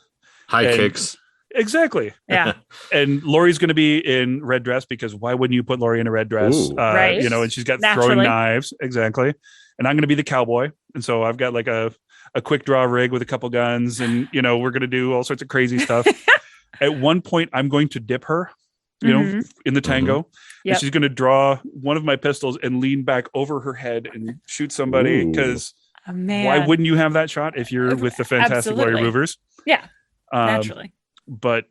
High kicks. Exactly. Yeah. And Lori's going to be in red dress because why wouldn't you put Lori in a red dress? Right. And she's got Naturally. throwing knives. Exactly. And I'm going to be the cowboy. And so I've got like a quick draw rig with a couple guns and, we're going to do all sorts of crazy stuff. At one point I'm going to dip her, in the tango. Yep. And she's going to draw one of my pistols and lean back over her head and shoot somebody because why wouldn't you have that shot if you're with the fantastic Lori Roovers? Yeah. Naturally. But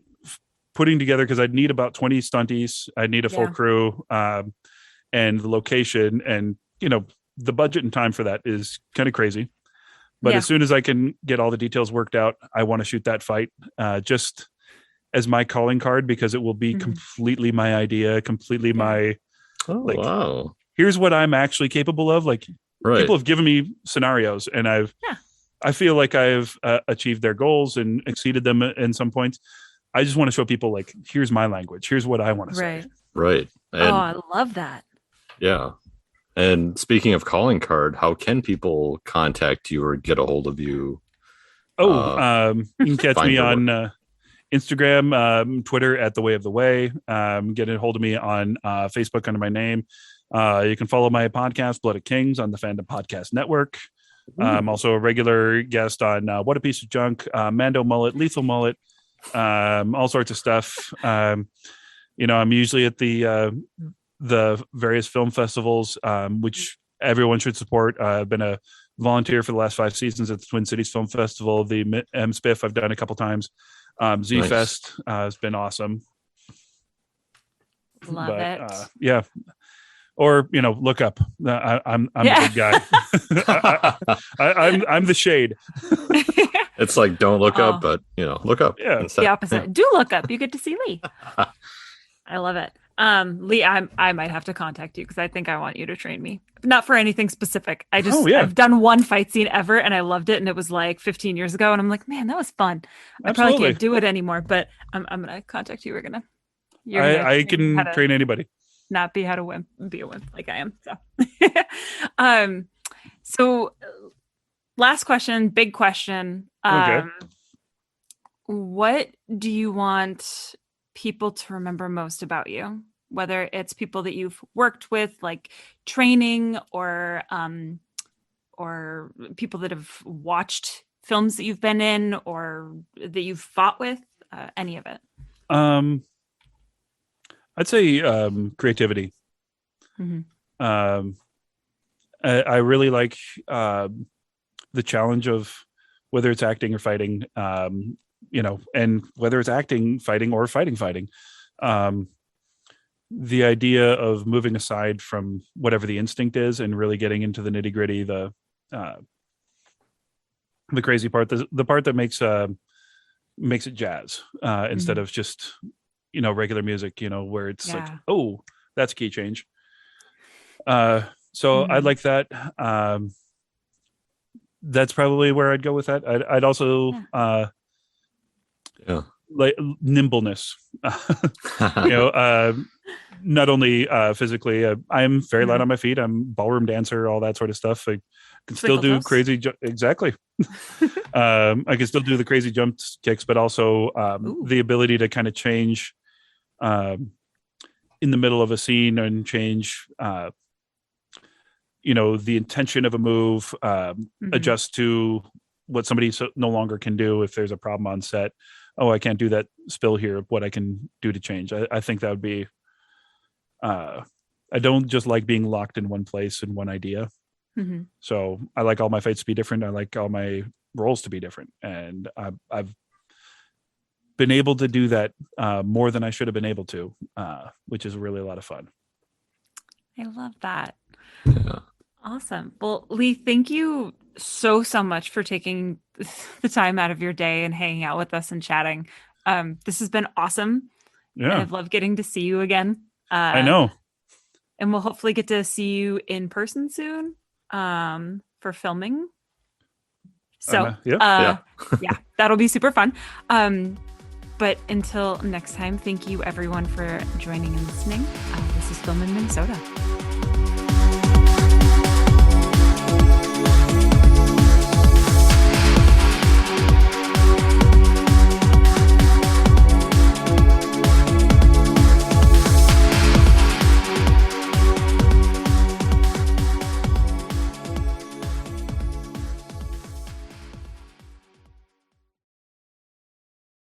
putting together, because I'd need about 20 stunties, I'd need a full crew. and the location, and the budget and time for that is kind of crazy. But as soon as I can get all the details worked out, I want to shoot that fight just as my calling card, because it will be completely my idea, completely my wow. Here's what I'm actually capable of. Like people have given me scenarios, and I feel like I've achieved their goals and exceeded them in some points. I just want to show people, like, here's my language. Here's what I want to say. Right. And, I love that. Yeah. And speaking of calling card, how can people contact you or get a hold of you? You can catch me on Instagram, Twitter at The Way of the Way. Get a hold of me on Facebook under my name. You can follow my podcast, Blood of Kings, on the Fandom Podcast Network. I'm also a regular guest on What a Piece of Junk, Mando Mullet, Lethal Mullet, all sorts of stuff. I'm usually at the various film festivals, which everyone should support. I've been a volunteer for the last 5 seasons at the Twin Cities Film Festival. The MSPIF I've done a couple times. Z Fest has been awesome. Love it. Yeah. Or look up. I'm the big guy. I'm the shade. It's like, don't look up, but look up. Yeah, the opposite. Do look up. You get to see Lee. I love it. Lee, I might have to contact you because I think I want you to train me. Not for anything specific. I've done one fight scene ever and I loved it, and it was like 15 years ago, and I'm like, man, that was fun. I probably can't do it anymore, but I'm gonna contact you. I can train anybody. Not be be a wimp like I am. So, so last question, big question. Okay. What do you want people to remember most about you? Whether it's people that you've worked with, like training, or people that have watched films that you've been in or that you've fought with, any of it. I'd say creativity. I really like the challenge of whether it's acting or fighting, and whether it's acting, fighting, or fighting. The idea of moving aside from whatever the instinct is and really getting into the nitty gritty, the crazy part, the part that makes it jazz instead of just regular music, where it's like, oh, that's a key change. So I'd like that. That's probably where I'd go with that. I'd also like nimbleness. Not only physically, I'm very light on my feet. I'm ballroom dancer, all that sort of stuff. I can still do crazy exactly. I can still do the crazy jump kicks, but also the ability to kind of change in the middle of a scene and change the intention of a move, adjust to what somebody no longer can do if there's a problem on set. Oh, I can't do that spill here. What I can do to change. I think that would be, I don't just like being locked in one place and one idea. So I like all my fights to be different. I like all my roles to be different. And I've been able to do that more than I should have been able to, which is really a lot of fun. I love that. Yeah. Awesome. Well, Lee, thank you so much for taking the time out of your day and hanging out with us and chatting. This has been awesome. Yeah. And I've loved getting to see you again. I know. And we'll hopefully get to see you in person soon for filming. So, yeah, that'll be super fun. But until next time, thank you everyone for joining and listening. This is Film in Minnesota.